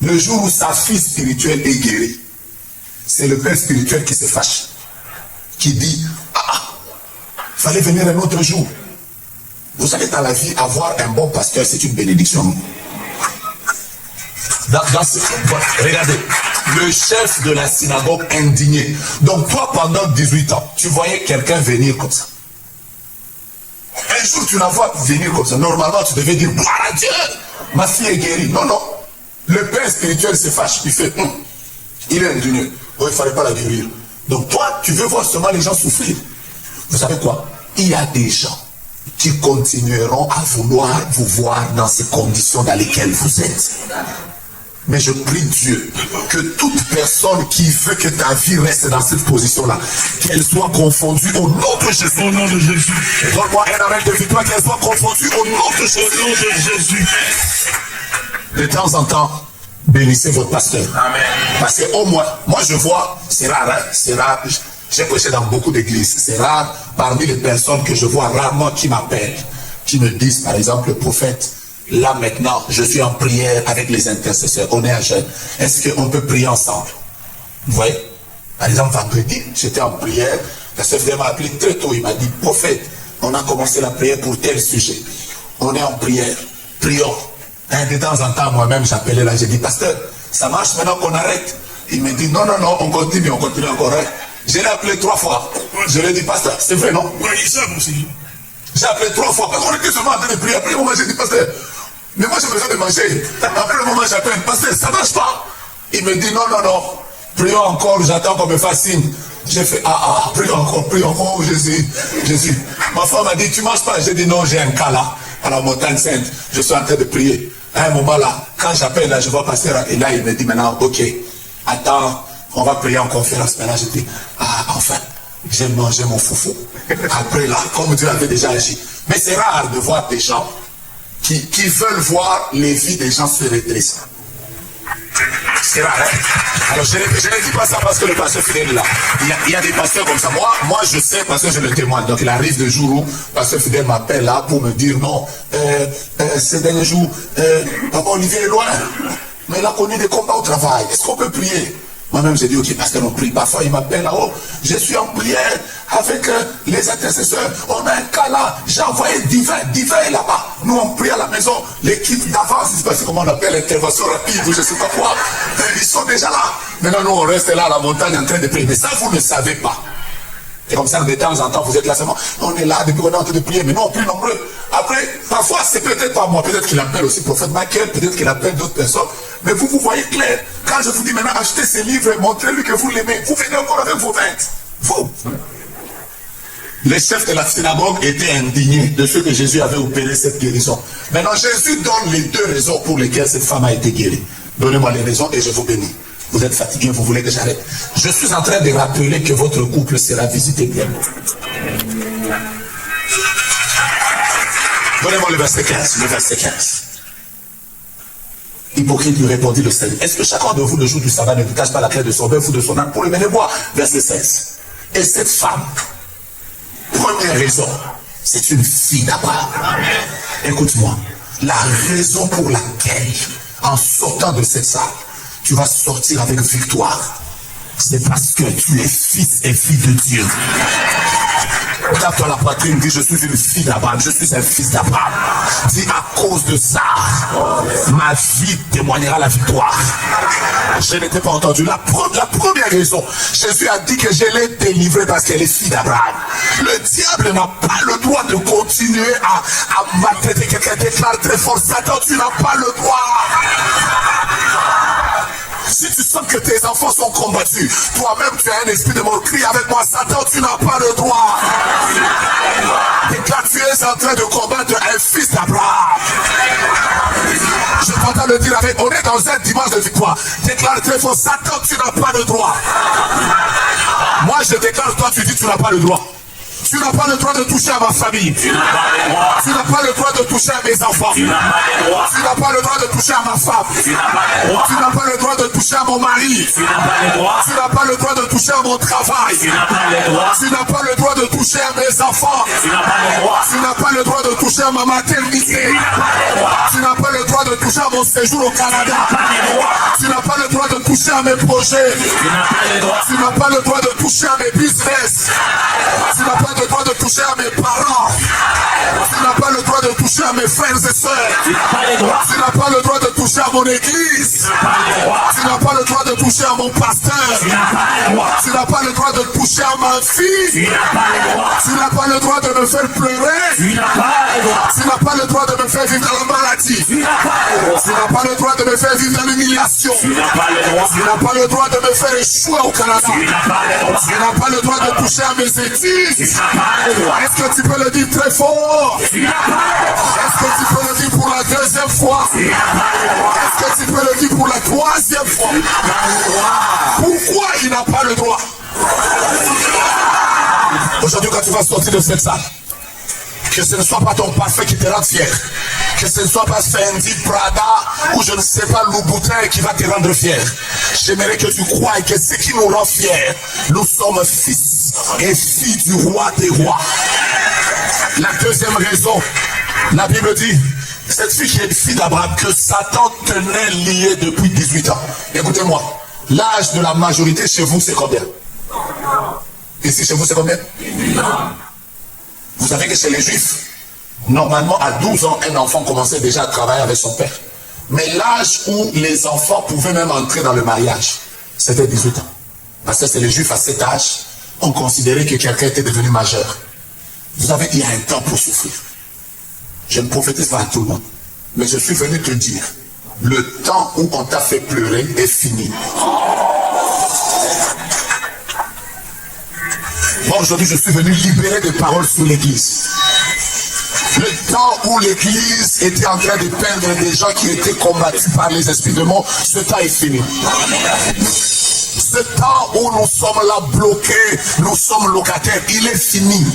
Le jour où sa fille spirituelle est guérie, c'est le père spirituel qui se fâche, qui dit, fallait venir un autre jour. Vous savez, dans la vie, avoir un bon pasteur, c'est une bénédiction. Regardez, le chef de la synagogue indigné. Donc toi, pendant 18 ans, tu voyais quelqu'un venir comme ça. Un jour, tu la vois venir comme ça. Normalement, tu devais dire, gloire à Dieu, ma fille est guérie. Non, non. Le père spirituel se fâche. Il fait, il est indigné. Oh, il ne fallait pas la guérir. Donc toi, tu veux voir seulement les gens souffrir. Vous savez quoi? Il y a des gens qui continueront à vouloir vous voir dans ces conditions dans lesquelles vous êtes. Mais je prie Dieu que toute personne qui veut que ta vie reste dans cette position-là, qu'elle soit confondue au nom de Jésus. Au nom de Jésus. Donne-moi un arrêt de victoire, qu'elle soit confondue au nom de Jésus. Au nom de Jésus. De temps en temps, bénissez votre pasteur. Amen. Parce que au moins, moi je vois, c'est rare, hein, c'est rare. J'ai prêché dans beaucoup d'églises. C'est rare parmi les personnes que je vois rarement qui m'appellent, qui me disent, par exemple, le prophète, là maintenant, je suis en prière avec les intercesseurs. On est à jeûne. Est-ce qu'on peut prier ensemble? Vous voyez? Par exemple, vendredi, j'étais en prière. La sœur m'a appelé très tôt. Il m'a dit, prophète, on a commencé la prière pour tel sujet. On est en prière. Prions. Hein, de temps en temps, moi-même, j'appelais là, j'ai dit, pasteur, ça marche maintenant qu'on arrête? Il me dit, non, non, non, on continue encore. Hein. Je l'ai appelé 3 fois. Je lui ai dit, pasteur, c'est vrai, non? Oui, ça aussi. J'ai appelé 3 fois, parce qu'on était seulement en train de prier. Après le moment, j'ai dit, pasteur, mais moi j'ai besoin de manger. Après le moment, j'appelle, pasteur, ça marche pas? Il me dit, non, non, non, prions encore, j'attends qu'on me fasse signe. J'ai fait, prions encore, oh, Jésus. Ma femme m'a dit, tu manges pas? J'ai dit, non, j'ai un cas là, à la montagne sainte, je suis en train de prier. À un moment là, quand j'appelle là, je vois pasteur, et là, il me dit maintenant, ok, attends, on va prier en conférence. Maintenant, je dis, enfin, j'ai mangé mon foufou. Après là, comme Dieu avait déjà agi. Mais c'est rare de voir des gens qui veulent voir les vies des gens se redresser. C'est rare, hein? Alors, je ne dis pas ça parce que le pasteur Fidèle est là. Il y a des pasteurs comme ça. Moi, je sais parce que je le témoigne. Donc, il arrive des jours où le pasteur Fidèle m'appelle là pour me dire non, ces derniers jours, papa Olivier est loin. Mais il a connu des combats au travail. Est-ce qu'on peut prier? Moi-même, j'ai dit, ok, pasteur, on prie. Parfois, il m'appelle là-haut. Je suis en prière avec les intercesseurs. On a un cas là. J'ai envoyé divin est là-bas. Nous, on prie à la maison. L'équipe d'avance, je ne sais pas comment on appelle, intervention rapide ou je ne sais pas quoi. Ils sont déjà là. Maintenant, nous, on reste là à la montagne en train de prier. Mais ça, vous ne savez pas. Et comme ça, de temps en temps, vous êtes là seulement. On est là depuis qu'on est en train de prier, mais non, plus nombreux. Après, parfois, c'est peut-être pas moi. Peut-être qu'il appelle aussi le prophète Michael. Peut-être qu'il appelle d'autres personnes. Mais vous voyez clair. Quand je vous dis maintenant, achetez ces livres et montrez-lui que vous l'aimez. Vous venez encore avec vos vêtements. Vous. Les chefs de la synagogue étaient indignés de ce que Jésus avait opéré cette guérison. Maintenant, Jésus donne les 2 raisons pour lesquelles cette femme a été guérie. Donnez-moi les raisons et je vous bénis. Vous êtes fatigué, vous voulez que j'arrête. Je suis en train de rappeler que votre couple sera visité bientôt. Donnez-moi le verset 15. Le verset 15. Hypocrite lui répondit le Seigneur. Est-ce que chacun de vous, le jour du sabbat, ne vous cache pas la clé de son bœuf ou de son âne pour le mener boire? Verset 16. Et cette femme, première raison, c'est une fille d'Abraham. Écoute-moi. La raison pour laquelle, en sortant de cette salle, tu vas sortir avec victoire, c'est parce que tu es fils et fille de Dieu. Tape-toi la poitrine, dis je suis une fille d'Abraham, je suis un fils d'Abraham. Dis à cause de ça, ma vie témoignera la victoire. Je n'étais pas entendu. La première raison, Jésus a dit que je l'ai délivrée parce qu'elle est fille d'Abraham. Le diable n'a pas le droit de continuer à maltraiter quelqu'un. Déclare très fort, Satan, tu n'as pas le droit. Si tu sens que tes enfants sont combattus, toi-même tu as un esprit de mort, crie avec moi, Satan, tu n'as pas le droit. Déclare, tu es en train de combattre un fils d'Abraham. Je t'entends le dire avec, on est dans un dimanche de victoire. Déclare très fort, Satan, tu n'as pas le droit. Moi je déclare, toi tu dis tu n'as pas le droit. Tu n'as pas le droit de toucher à ma famille. Tu n'as pas le droit de toucher à mes enfants. Tu n'as pas le droit de toucher à ma femme. Tu n'as pas le droit de toucher à mon mari. Tu n'as pas le droit de toucher à mon travail. Tu n'as pas le droit de toucher à mes enfants. Tu n'as pas le droit de toucher à ma maternité. Tu n'as pas le droit de toucher à mon séjour au Canada. Tu n'as pas le droit de toucher à mes projets. Tu n'as pas le droit de toucher à mes business. Tu n'as pas le droit de toucher à mes parents. Tu n'as pas le droit de toucher à mes frères et sœurs. Tu n'as pas le droit de toucher à mon église. Tu n'as pas le droit de toucher à mon pasteur. Tu n'as pas le droit de toucher à ma fille. Tu n'as pas le droit de me faire pleurer. Tu n'as pas le droit de me faire vivre dans la maladie. Tu n'as pas le droit de me faire vivre dans l'humiliation. Tu n'as pas le droit de me faire échouer au Canada. Tu n'as pas le droit de toucher à mes études. Est-ce que tu peux le dire très fort? Est-ce que tu peux le dire pour la deuxième fois? Est-ce que tu peux le dire pour la troisième fois. Pourquoi il n'a pas le droit? Aujourd'hui, quand tu vas sortir de cette salle, que ce ne soit pas ton parfait qui te rende fier. Que ce ne soit pas Fendi, Prada ou je ne sais pas Louboutin qui va te rendre fier. J'aimerais que tu croies que ce qui nous rend fiers, nous sommes fils et filles du roi des rois. La deuxième raison, la Bible dit, cette fille qui est une fille d'Abraham, que Satan tenait liée depuis 18 ans. Écoutez-moi, l'âge de la majorité chez vous, c'est combien? Ici, chez vous, c'est combien? Vous savez que chez les Juifs, normalement, à 12 ans, un enfant commençait déjà à travailler avec son père. Mais l'âge où les enfants pouvaient même entrer dans le mariage, c'était 18 ans. Parce que c'est les Juifs à cet âge, on considérait que quelqu'un était devenu majeur. Vous savez, il y a un temps pour souffrir. Je ne prophétise pas à tout le monde. Mais je suis venu te dire, le temps où on t'a fait pleurer est fini. Moi, aujourd'hui, je suis venu libérer des paroles sur l'église. Le temps où l'église était en train de peindre des gens qui étaient combattus par les esprits de mort, ce temps est fini. Ce temps où nous sommes là bloqués, nous sommes locataires, il est fini.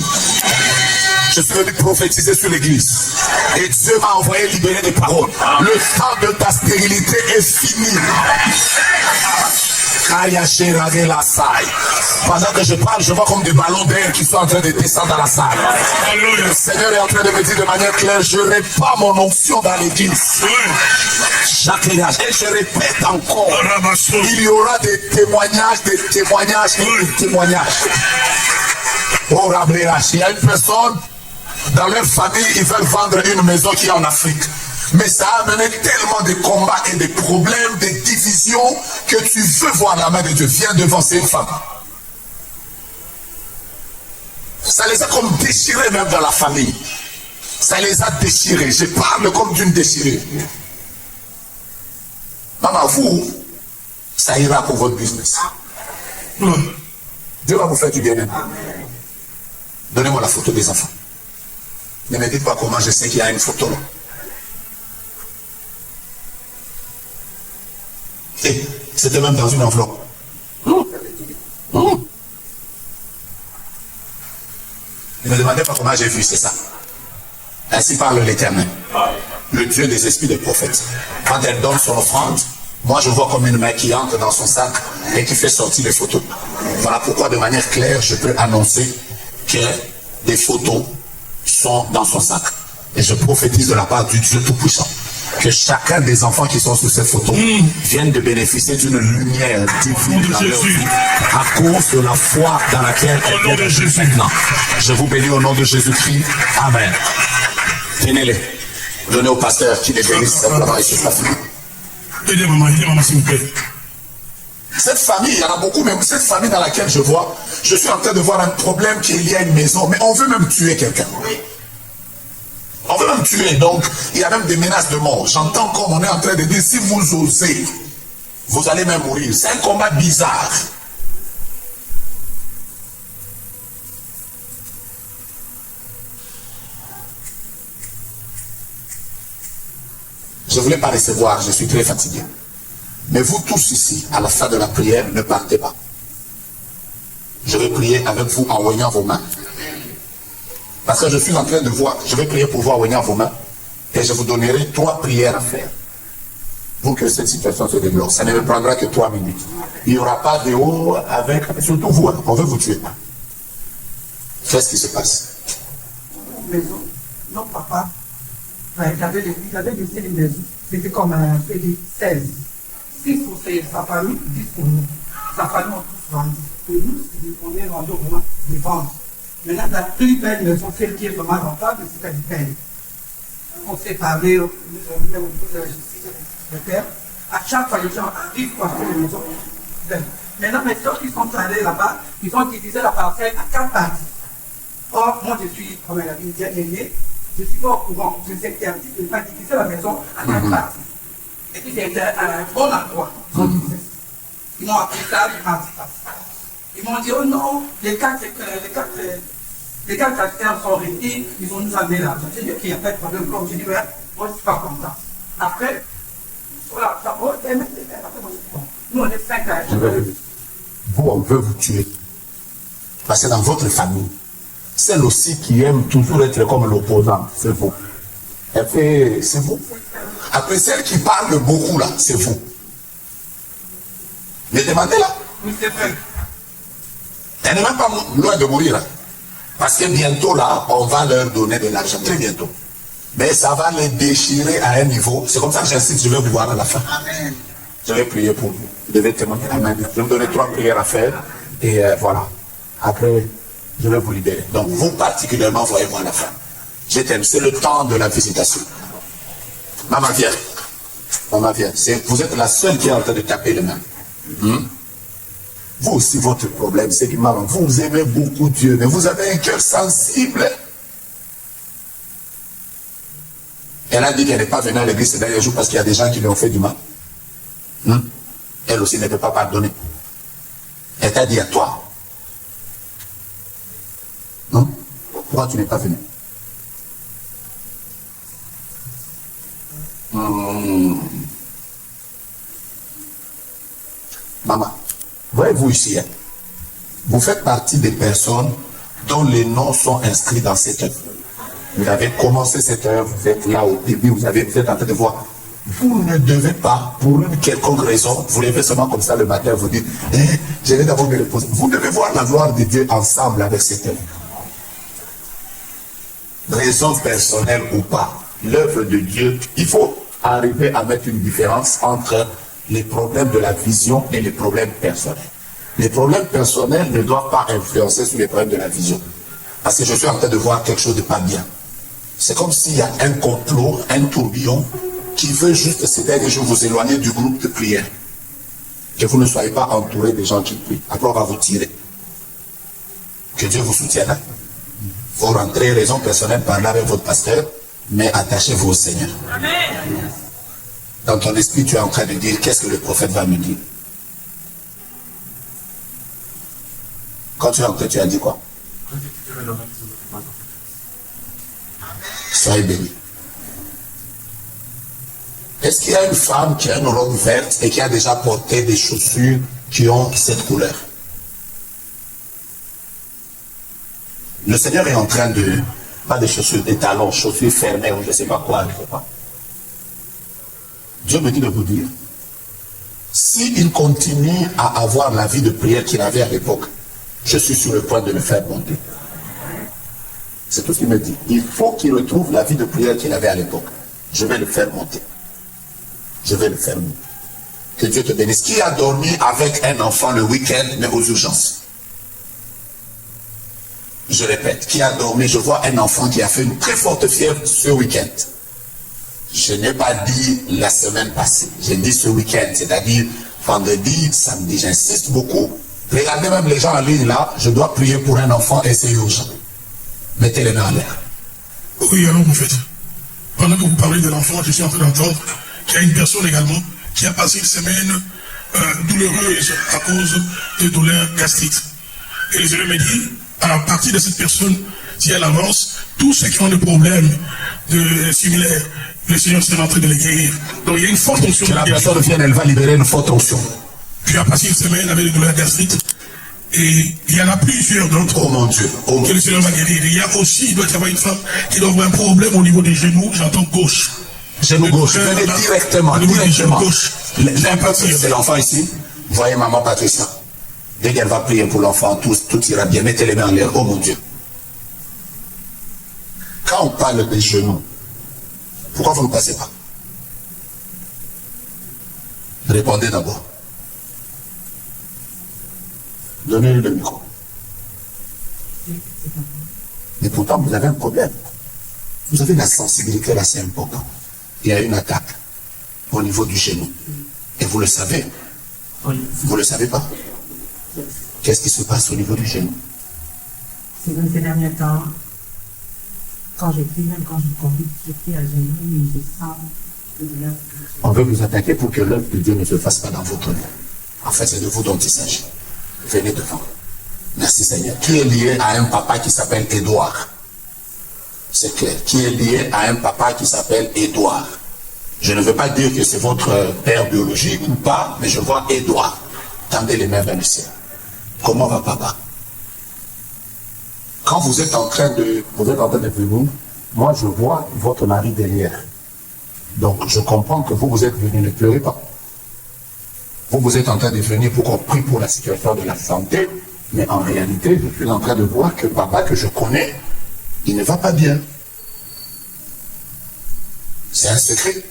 Je suis venu prophétiser sur l'église. Et Dieu m'a envoyé libérer des paroles. Le temps de ta stérilité est fini. Pendant que je parle, je vois comme des ballons d'air qui sont en train de descendre dans la salle. Le Seigneur est en train de me dire de manière claire, je répands mon onction dans l'église. Chaque âge. Et je répète encore, il y aura des témoignages, des témoignages, des témoignages. Oh, il y a une personne, dans leur famille, ils veulent vendre une maison qui est en Afrique. Mais ça a amené tellement de combats et de problèmes, de divisions, que tu veux voir la main de Dieu. Viens devant ces femmes. Ça les a comme déchirés même dans la famille. Ça les a déchirés. Je parle comme d'une déchirée. Maman, vous, ça ira pour votre business. Dieu va vous faire du bien. Donnez-moi la photo des enfants. Ne me dites pas comment je sais qu'il y a une photo là. Et c'était même dans une enveloppe. Ne me demandez pas comment j'ai vu, c'est ça. Ainsi parle l'Éternel, le Dieu des esprits des prophètes. Quand elle donne son offrande, moi je vois comme une main qui entre dans son sac et qui fait sortir les photos. Voilà pourquoi de manière claire, je peux annoncer que des photos sont dans son sac. Et je prophétise de la part du Dieu Tout-Puissant que chacun des enfants qui sont sur cette photo viennent de bénéficier d'une lumière divine dans leur vie à cause de la foi dans laquelle elle est de Jésus. Maintenant, je vous bénis au nom de Jésus-Christ. Amen. Tenez-les. Donnez au pasteur qui les bénisse simplement et sur sa famille. Aidez maman s'il vous plaît. Cette famille, il y en a beaucoup, mais cette famille dans laquelle je vois, je suis en train de voir un problème qui est lié à une maison, mais on veut même tuer quelqu'un. On veut même tuer, donc il y a même des menaces de mort. J'entends comme on est en train de dire, si vous osez, vous allez même mourir. C'est un combat bizarre. Je ne voulais pas recevoir, je suis très fatigué. Mais vous tous ici, à la fin de la prière, ne partez pas. Je vais prier avec vous en joignant vos mains. Parce que je suis en train de voir, je vais prier pour vous en joignant vos mains. Et je vous donnerai 3 prières à faire. Pour que cette situation se débloque. Ça ne me prendra que 3 minutes. Il n'y aura pas de haut avec, surtout vous, on veut vous tuer. Qu'est-ce qui se passe? Maison, non papa, il avait laissé les maisons. C'était comme un PD 16. 6 pour sa famille, 10 pour nous. Sa famille, on tous vendu. Et nous, on est vendu au moins des ventes. Maintenant, la plus belle maison, celle qui est vraiment rentable, c'est à l'Italie. On s'est parlé au niveau de la justice de terre. À chaque fois, les gens arrivent pour acheter les maisons. Maintenant, les gens qui sont allés là-bas, ils ont divisé la parcelle à 4 parties. Or, moi, je suis, comme elle a dit, bien aîné, je suis pas au courant. Je sais interdit de ne pas diviser la maison à 4 parties. Et puis, c'était un bon endroit. Ils m'ont appris ça, ils m'ont dit, oh non, les 4 acteurs sont restés, ils vont nous amener là. J'ai dit, ok, il n'y a pas de problème. Comme je dis, ouais, moi, je ne suis pas content. Après, Voilà, d'abord, nous, on est 5 à vous, on veut vous tuer. Parce que dans votre famille, celle aussi qui aime toujours être comme l'opposant, c'est vous. Elle fait, c'est vous. Après, celle qui parle beaucoup, là, c'est vous. Mais demandez-la. Oui, c'est vrai. Elle n'est même pas loin de mourir. Hein. Parce que bientôt, là, on va leur donner de l'argent. Très bientôt. Mais ça va les déchirer à un niveau. C'est comme ça que j'insiste, je vais vous voir à la fin. Amen. Je vais prier pour vous. Vous devez témoigner. Amen. Je vais vous donner 3 prières à faire. Et voilà. Après, je vais vous libérer. Donc, vous particulièrement, voyez-moi à la fin. Je t'aime. C'est le temps de la visitation. Maman, viens. Maman, viens. Vous êtes la seule qui est en train de taper les mains. Vous aussi, votre problème, c'est que maman, vous aimez beaucoup Dieu, mais vous avez un cœur sensible. Elle a dit qu'elle n'est pas venue à l'église ces derniers jours parce qu'il y a des gens qui lui ont fait du mal. Elle aussi ne peut pas pardonner. Elle t'a dit à toi. Non? Pourquoi tu n'es pas venu? Maman, voyez-vous ici, hein? Vous faites partie des personnes dont les noms sont inscrits dans cette œuvre. Vous avez commencé cette œuvre, vous êtes là au début, vous êtes en train de voir. Vous ne devez pas, pour une quelconque raison, vous levez seulement comme ça le matin, vous dites, je vais d'abord me reposer. Vous devez voir la gloire de Dieu ensemble avec cette œuvre. Raison personnelle ou pas, l'œuvre de Dieu, il faut arriver à mettre une différence entre les problèmes de la vision et les problèmes personnels. Les problèmes personnels ne doivent pas influencer sur les problèmes de la vision. Parce que je suis en train de voir quelque chose de pas bien. C'est comme s'il y a un complot, un tourbillon, qui veut juste ces derniers jours vous éloigner du groupe de prière. Que vous ne soyez pas entouré des gens qui prient. Après, on va vous tirer. Que Dieu vous soutienne. Vous rentrez, raison personnelle, parlez avec votre pasteur, mais attachez-vous au Seigneur. Amen. Dans ton esprit, tu es en train de dire, qu'est-ce que le prophète va me dire? Quand tu es entré, tu as dit quoi? Soyez bénis. Est-ce qu'il y a une femme qui a une robe verte et qui a déjà porté des chaussures qui ont cette couleur? Le Seigneur est en train de, pas des chaussures, des talons, chaussures fermées ou je ne sais pas quoi, je ne sais pas. Dieu me dit de vous dire, s'il continue à avoir la vie de prière qu'il avait à l'époque, je suis sur le point de le faire monter. C'est tout ce qu'il me dit. Il faut qu'il retrouve la vie de prière qu'il avait à l'époque. Je vais le faire monter. Je vais le faire monter. Que Dieu te bénisse. Qui a dormi avec un enfant le week-end, mais aux urgences? Je répète, qui a dormi, je vois un enfant qui a fait une très forte fièvre ce week-end. Je n'ai pas dit la semaine passée, j'ai dit ce week-end, c'est-à-dire vendredi, samedi, j'insiste beaucoup. Regardez même les gens en ligne là, je dois prier pour un enfant et c'est urgent. Mettez les mains en l'air. Oui, alors en fait, pendant que vous parlez de l'enfant, je suis en train d'entendre qu'il y a une personne également qui a passé une semaine douloureuse à cause de douleurs gastriques. Et le Seigneur me dit, à partir de cette personne, si elle avance, tous ceux qui ont des problèmes similaires, le Seigneur sera en train de les guérir. Donc il y a une forte onction. Que la personne vienne, elle va libérer une forte onction. Tu as passé une semaine avec des douleurs gastriques. Et il y en a plusieurs d'entre eux. Oh mon Dieu. Oh que le Seigneur va guérir. Il y a aussi, il doit y avoir une femme qui doit avoir un problème au niveau des genoux, j'entends gauche. Genou gauche. Venez directement. Au niveau des genoux gauche. C'est l'enfant ici. Voyez maman Patricia. Dès qu'elle va prier pour l'enfant, tout ira bien. Mettez les mains en l'air. Oh mon Dieu. Quand on parle des genoux, pourquoi vous ne passez pas? Répondez d'abord. Donnez-lui le micro. Mais pourtant, vous avez un problème. Vous avez la sensibilité là, c'est important. Il y a une attaque au niveau du genou. Et vous le savez. Vous ne le savez pas. Qu'est-ce qui se passe au niveau du genou? C'est que ces derniers temps, quand je prie, même quand je conduis, je prie à genoux et je sens le douleur. On veut vous attaquer pour que l'œuvre de Dieu ne se fasse pas dans votre vie. En fait, c'est de vous dont il s'agit. Venez devant. Merci Seigneur. Qui est lié à un papa qui s'appelle Édouard? C'est clair. Qui est lié à un papa qui s'appelle Édouard? Je ne veux pas dire que c'est votre père biologique ou pas, mais je vois Edouard. Tendez les mains vers le ciel. Comment va papa? Quand vous êtes en train de venir, moi je vois votre mari derrière. Donc je comprends que vous êtes venu, ne pleurez pas. Vous êtes en train de venir pour qu'on prie pour la situation de la santé, mais en réalité, je suis en train de voir que papa que je connais, il ne va pas bien. C'est un secret.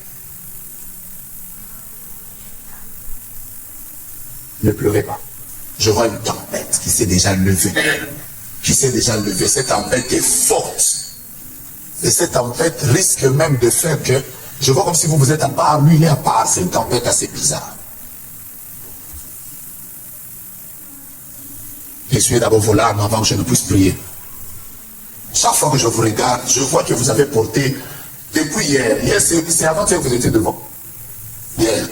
Ne pleurez pas. Je vois une tempête qui s'est déjà levée. Cette tempête est forte. Et cette tempête risque même de faire que, je vois comme si vous êtes à part, lui il est à part. C'est une tempête assez bizarre. Essuyez d'abord vos larmes avant que je ne puisse prier. Chaque fois que je vous regarde, je vois que vous avez porté, depuis hier, c'est avant-hier que vous étiez devant. Hier,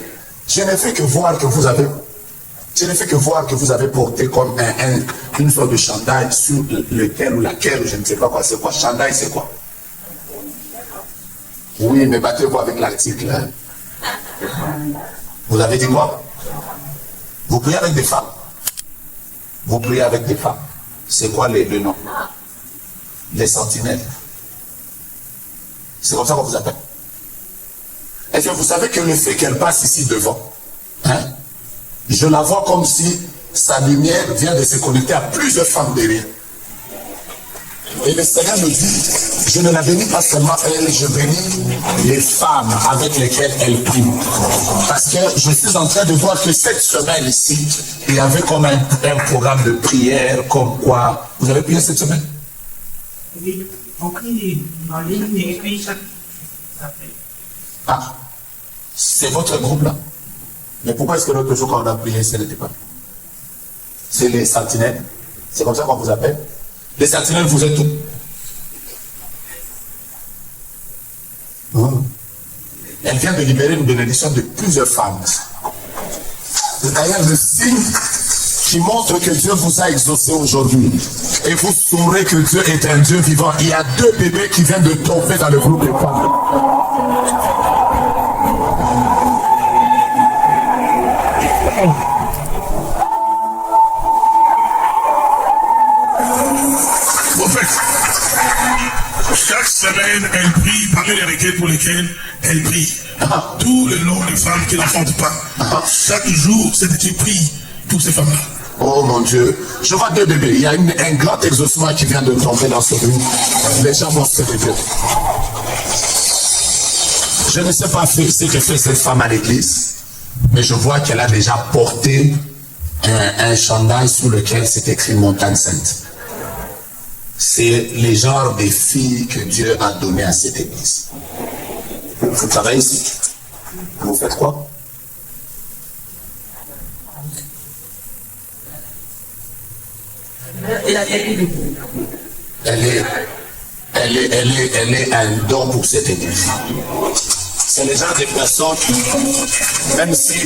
je n'ai fait que voir que vous avez porté comme une sorte de chandail sur lequel ou laquelle, je ne sais pas quoi, c'est quoi, chandail c'est quoi? Oui, mais battez-vous avec l'article. Hein? Vous avez dit quoi? Vous priez avec des femmes. Vous priez avec des femmes. C'est quoi le nom? Les sentinelles. C'est comme ça qu'on vous appelle. Est-ce que vous savez que le fait qu'elle passe ici devant, hein, je la vois comme si sa lumière vient de se connecter à plusieurs femmes derrière. Et le Seigneur me dit, je ne la bénis pas seulement elle, je bénis les femmes avec lesquelles elle prie. Parce que je suis en train de voir que cette semaine ici, il y avait comme un programme de prière, comme quoi. Vous avez prié cette semaine? Oui, on prie en ligne et puis ça fait. Ah, c'est votre groupe là. Mais pourquoi est-ce que l'autre jour quand on a prié, ce n'était pas? C'est les sentinelles. C'est comme ça qu'on vous appelle. Les sentinelles, vous êtes où? Elle vient de libérer une bénédiction de plusieurs femmes. C'est d'ailleurs le signe qui montre que Dieu vous a exaucé aujourd'hui. Et vous saurez que Dieu est un Dieu vivant. Il y a 2 bébés qui viennent de tomber dans le groupe de femmes. Chaque semaine, elle prie parmi les requêtes pour lesquelles elle prie. Tous les noms des femmes qui n'enfantent pas. Chaque jour, c'est que tu pries pour ces femmes-là. Oh mon Dieu, je vois 2 bébés. Il y a un grand exaucement qui vient de tomber dans ce groupe. Les gens vont se réveiller. Je ne sais pas ce que fait cette femme à l'église, mais je vois qu'elle a déjà porté un chandail sur lequel c'est écrit Montagne Sainte. C'est les genres de filles que Dieu a donné à cette église. Vous travaillez ici? Vous faites quoi? Elle est un don pour cette église. C'est les gens des personnes, même si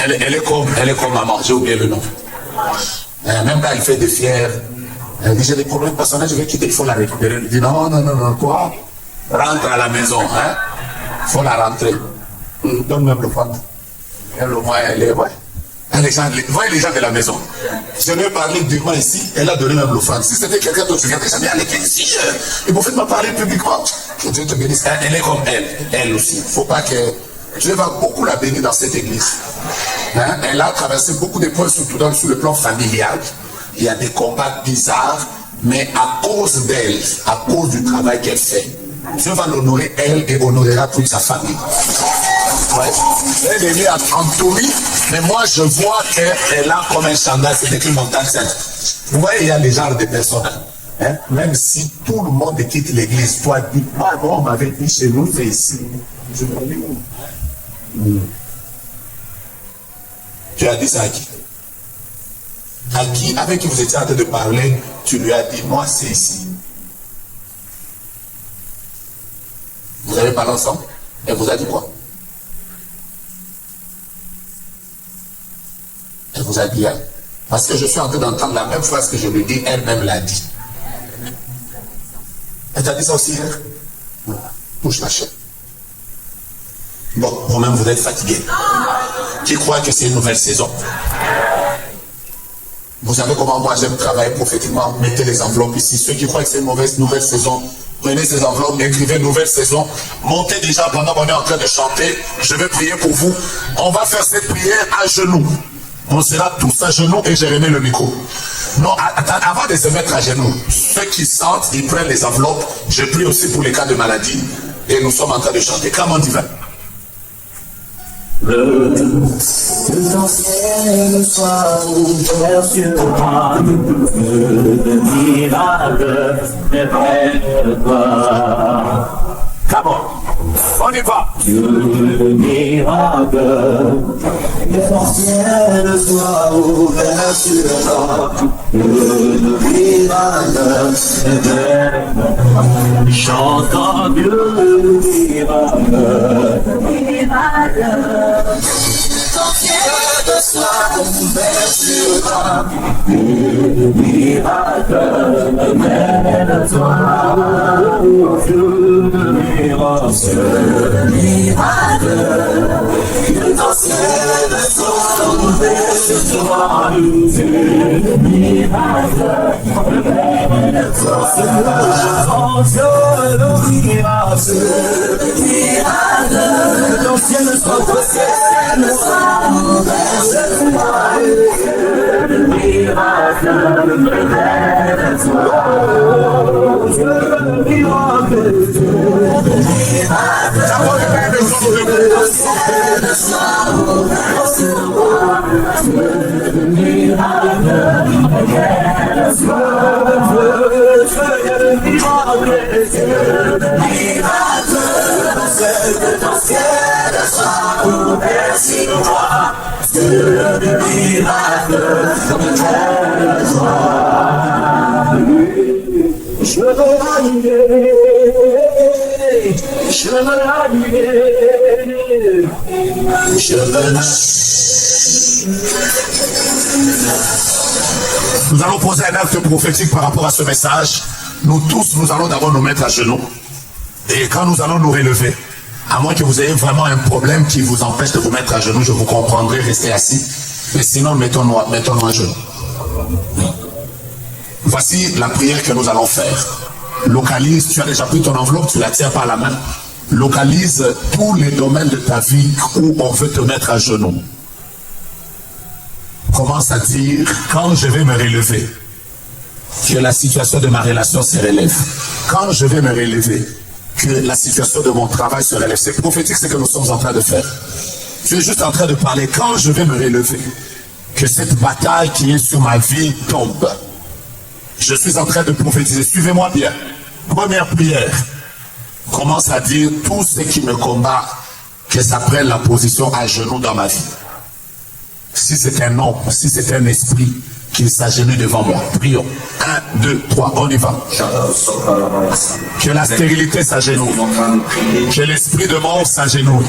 elle est comme maman, j'ai oublié le nom. Même quand elle fait des fiers, elle dit j'ai des problèmes personnels, je vais quitter, il faut la récupérer. Elle dit non, quoi? Rentre à la maison, hein? Il faut la rentrer. Donne-moi le fond. Elle au moins, elle est, ouais. Voyez les gens de la maison. Je lui ai parlé durement ici, elle a donné même l'offrande. Si c'était quelqu'un d'autre, je viendrais jamais à l'église ici. Il vous faites me parler publiquement. Que Dieu te bénisse. Elle est comme elle aussi. Il ne faut pas que. Dieu va beaucoup la bénir dans cette église. Hein? Elle a traversé beaucoup d'épreuves, surtout sur le plan familial. Il y a des combats bizarres, mais à cause d'elle, à cause du travail qu'elle fait, Dieu va l'honorer elle et honorera toute sa famille. Ouais. Elle est venue à Anthony, mais moi je vois qu'elle a comme un chandail, c'est écrit Montagne Sainte. Vous voyez, il y a les genres de personnes. Hein? Même si tout le monde quitte l'église, toi dis pas, bon, on m'avait dit chez nous, c'est ici. Je me dis où? Tu as dit ça à qui? À qui, avec qui vous étiez en train de parler, tu lui as dit, moi c'est ici. Vous avez parlé ensemble? Elle vous a dit quoi? Elle vous a dit, hein? Parce que je suis en train d'entendre la même phrase que je lui dis, elle-même l'a dit. Elle t'a dit ça aussi, hein? Voilà. Touche la chaîne. Bon, vous-même, vous êtes fatigué. Qui croit que c'est une nouvelle saison? Vous savez comment moi j'aime travailler prophétiquement? Mettez les enveloppes ici. Ceux qui croient que c'est une nouvelle saison, prenez ces enveloppes, écrivez nouvelle saison. Montez déjà pendant qu'on est en train de chanter. Je vais prier pour vous. On va faire cette prière à genoux. On sera tous à genoux et j'ai remis le micro. Non, avant de se mettre à genoux, ceux qui sentent, ils prennent les enveloppes. Je prie aussi pour les cas de maladie. Et nous sommes en train de chanter. Comment divin? Le ton ciel soit ouvert sur moi, le miracle est près de toi. Come on y va. Le miracle, que ton ciel soit ouvert sur moi, le miracle est près de toi. Chantons Dieu le miracle, ton ciel soit ouvert sur toi, le miracle est près de toi. Le miracle, que ton ciel soit ouvert sur toi, le miracle est près de toi. Le miracle, que ton ciel soit ouvert sur toi, le miracle est près de toi. Le miracle. Je veux arriver, je veux arriver, je veux. Nous allons poser un acte prophétique par rapport à ce message. Nous tous, nous allons d'abord nous mettre à genoux. Et quand nous allons nous relever, à moins que vous ayez vraiment un problème qui vous empêche de vous mettre à genoux, je vous comprendrai, restez assis. Mais sinon, mettons-nous à genoux. Voici la prière que nous allons faire. Localise, tu as déjà pris ton enveloppe, tu la tiens par la main. Localise tous les domaines de ta vie où on veut te mettre à genoux. Commence à dire, quand je vais me relever, que la situation de ma relation se relève. Quand je vais me relever, que la situation de mon travail se relève. C'est prophétique ce que nous sommes en train de faire. Tu es juste en train de parler. Quand je vais me relever, que cette bataille qui est sur ma vie tombe. Je suis en train de prophétiser. Suivez-moi bien. Première prière. Commence à dire tout ce qui me combat, que ça prenne la position à genoux dans ma vie. Si c'est un homme, si c'est un esprit, qu'il s'agenouille devant moi. Prions. 1, 2, 3, on y va. Que la stérilité s'agenouille. Que l'esprit de mort s'agenouille.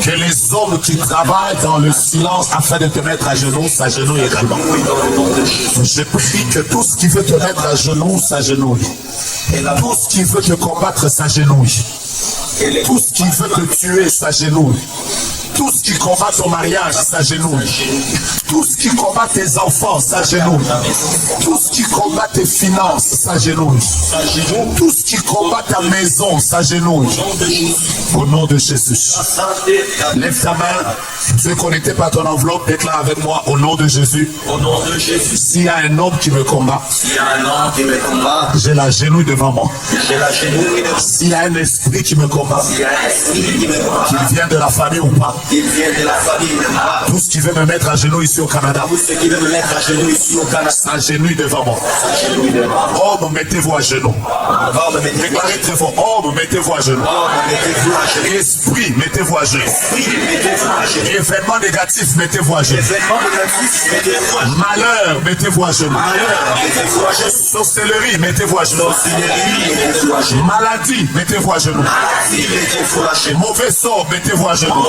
Que les hommes qui travaillent dans le silence afin de te mettre à genoux s'agenouillent également. Je prie que tout ce qui veut te mettre à genoux s'agenouille. Tout ce qui veut te combattre s'agenouille. Tout ce qui veut te tuer s'agenouille. Tout ce qui combat ton mariage s'agenouille. Tout ce qui combat tes enfants s'agenouille. Tout ce qui combat tes finances s'agenouille. Tout ce qui combat ta maison s'agenouille. Au nom de Jésus. Lève ta main. Ceux qui n'étaient pas ton enveloppe, déclare avec moi au nom de Jésus. Au nom de Jésus. S'il y a un homme qui me combat, j'ai la genouille devant moi. S'il y a un esprit qui me combat, qu'il vienne de la famille ou pas, tout ce qui veut me mettre à genoux ici au Canada, s'agenouille devant moi. Oh, mettez-vous à genoux. Déclarez très fort. Oh, mettez-vous à genoux. Esprit, mettez-vous à genoux. Événement négatif, mettez-vous à genoux. Malheur, mettez-vous à genoux. Sorcellerie, mettez-vous à genoux. Maladie, mettez-vous à genoux. Mauvais sort, mettez-vous à genoux.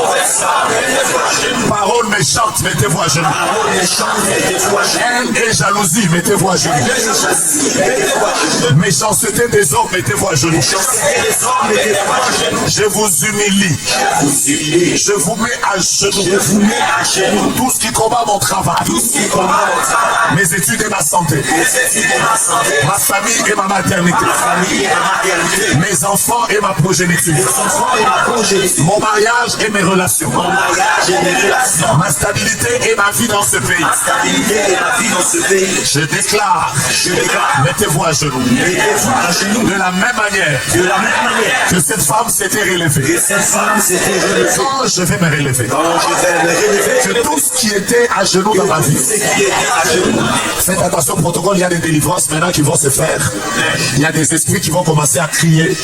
Parole méchante, mettez-vous à genoux. Amour méchant, mettez-vous à genoux. Haine et jalousie, mettez-vous à genoux. Mettez-vous à genoux. Méchanceté des hommes, mettez-vous à genoux. Chancez les hommes, mettez-vous à genoux. Je vous humilie. Vous humiliez. Je vous mets à genoux. Je vous mets à genoux. Tout ce qui combat mon travail, Tout ce qui combat votre travail, mes études et ma santé, les études et ma santé, ma famille et ma maternité, ma famille et ma maternité, mes enfants et ma progéniture, mes enfants et ma progéniture, mon mariage et mes relations, mon mariage et mes relations, ma stabilité et ma vie dans ce pays. ma stabilité et ma vie dans ce pays. Je déclare, mettez-vous à genoux. Mettez-vous à genoux. De la même manière De la même manière que cette femme s'était que relevée, cette femme s'était relevée, quand je vais me relever, quand je vais me relever, que tout ce qui était à genoux dans ma vie, ce qui était à genoux, faites attention au protocole, il y a des délivrances maintenant qui vont se faire. Il y a des esprits qui vont commencer à crier.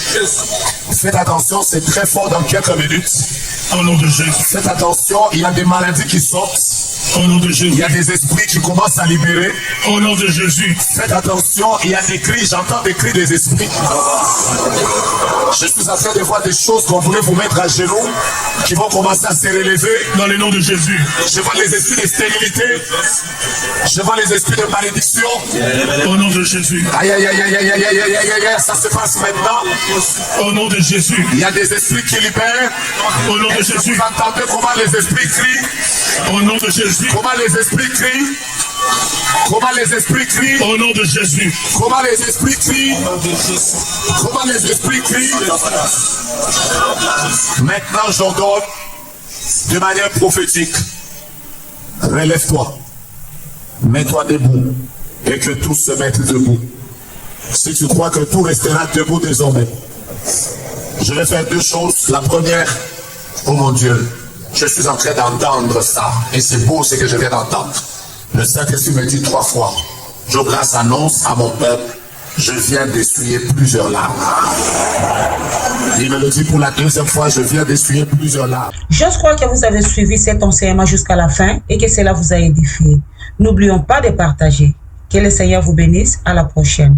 Faites attention, c'est très fort dans quelques minutes. Au nom de Jésus. Faites attention, il y a des maladies qui sortent. Au nom de Il Jésus. y a des esprits qui commencent à libérer. Au nom de Jésus. Faites attention, il y a des cris, j'entends des cris des esprits. Je suis en train de voir des choses qu'on voulait vous mettre à genoux, qui vont commencer à se relever. Dans le nom de Jésus. Je vois les esprits de stérilité. Je vois les esprits de malédiction. Au nom de Jésus. Aïe, aïe, aïe, aïe, aïe, aïe, aïe, aïe, aïe, aïe, ça se passe maintenant. Au nom de Jésus. Il y a des esprits qui libèrent. Au nom de Est-ce que Jésus. vous entendez comment les esprits crient? Au nom de Jésus. Comment les esprits crient? Comment les esprits crient? Au nom de Jésus. Comment les esprits crient? Comment les esprits crient? Maintenant, j'ordonne de manière prophétique. Relève-toi. Mets-toi debout. Et que tous se mettent debout. Si tu crois que tout restera debout désormais, je vais faire deux choses. La première, oh mon Dieu, je suis en train d'entendre ça. Et c'est beau ce que je viens d'entendre. Le Saint-Esprit me dit 3 fois, Jonas annonce à mon peuple, je viens d'essuyer plusieurs larmes. Il me le dit pour la 2e fois, je viens d'essuyer plusieurs larmes. Je crois que vous avez suivi cet enseignement jusqu'à la fin et que cela vous a édifié. N'oublions pas de partager. Que le Seigneur vous bénisse. À la prochaine.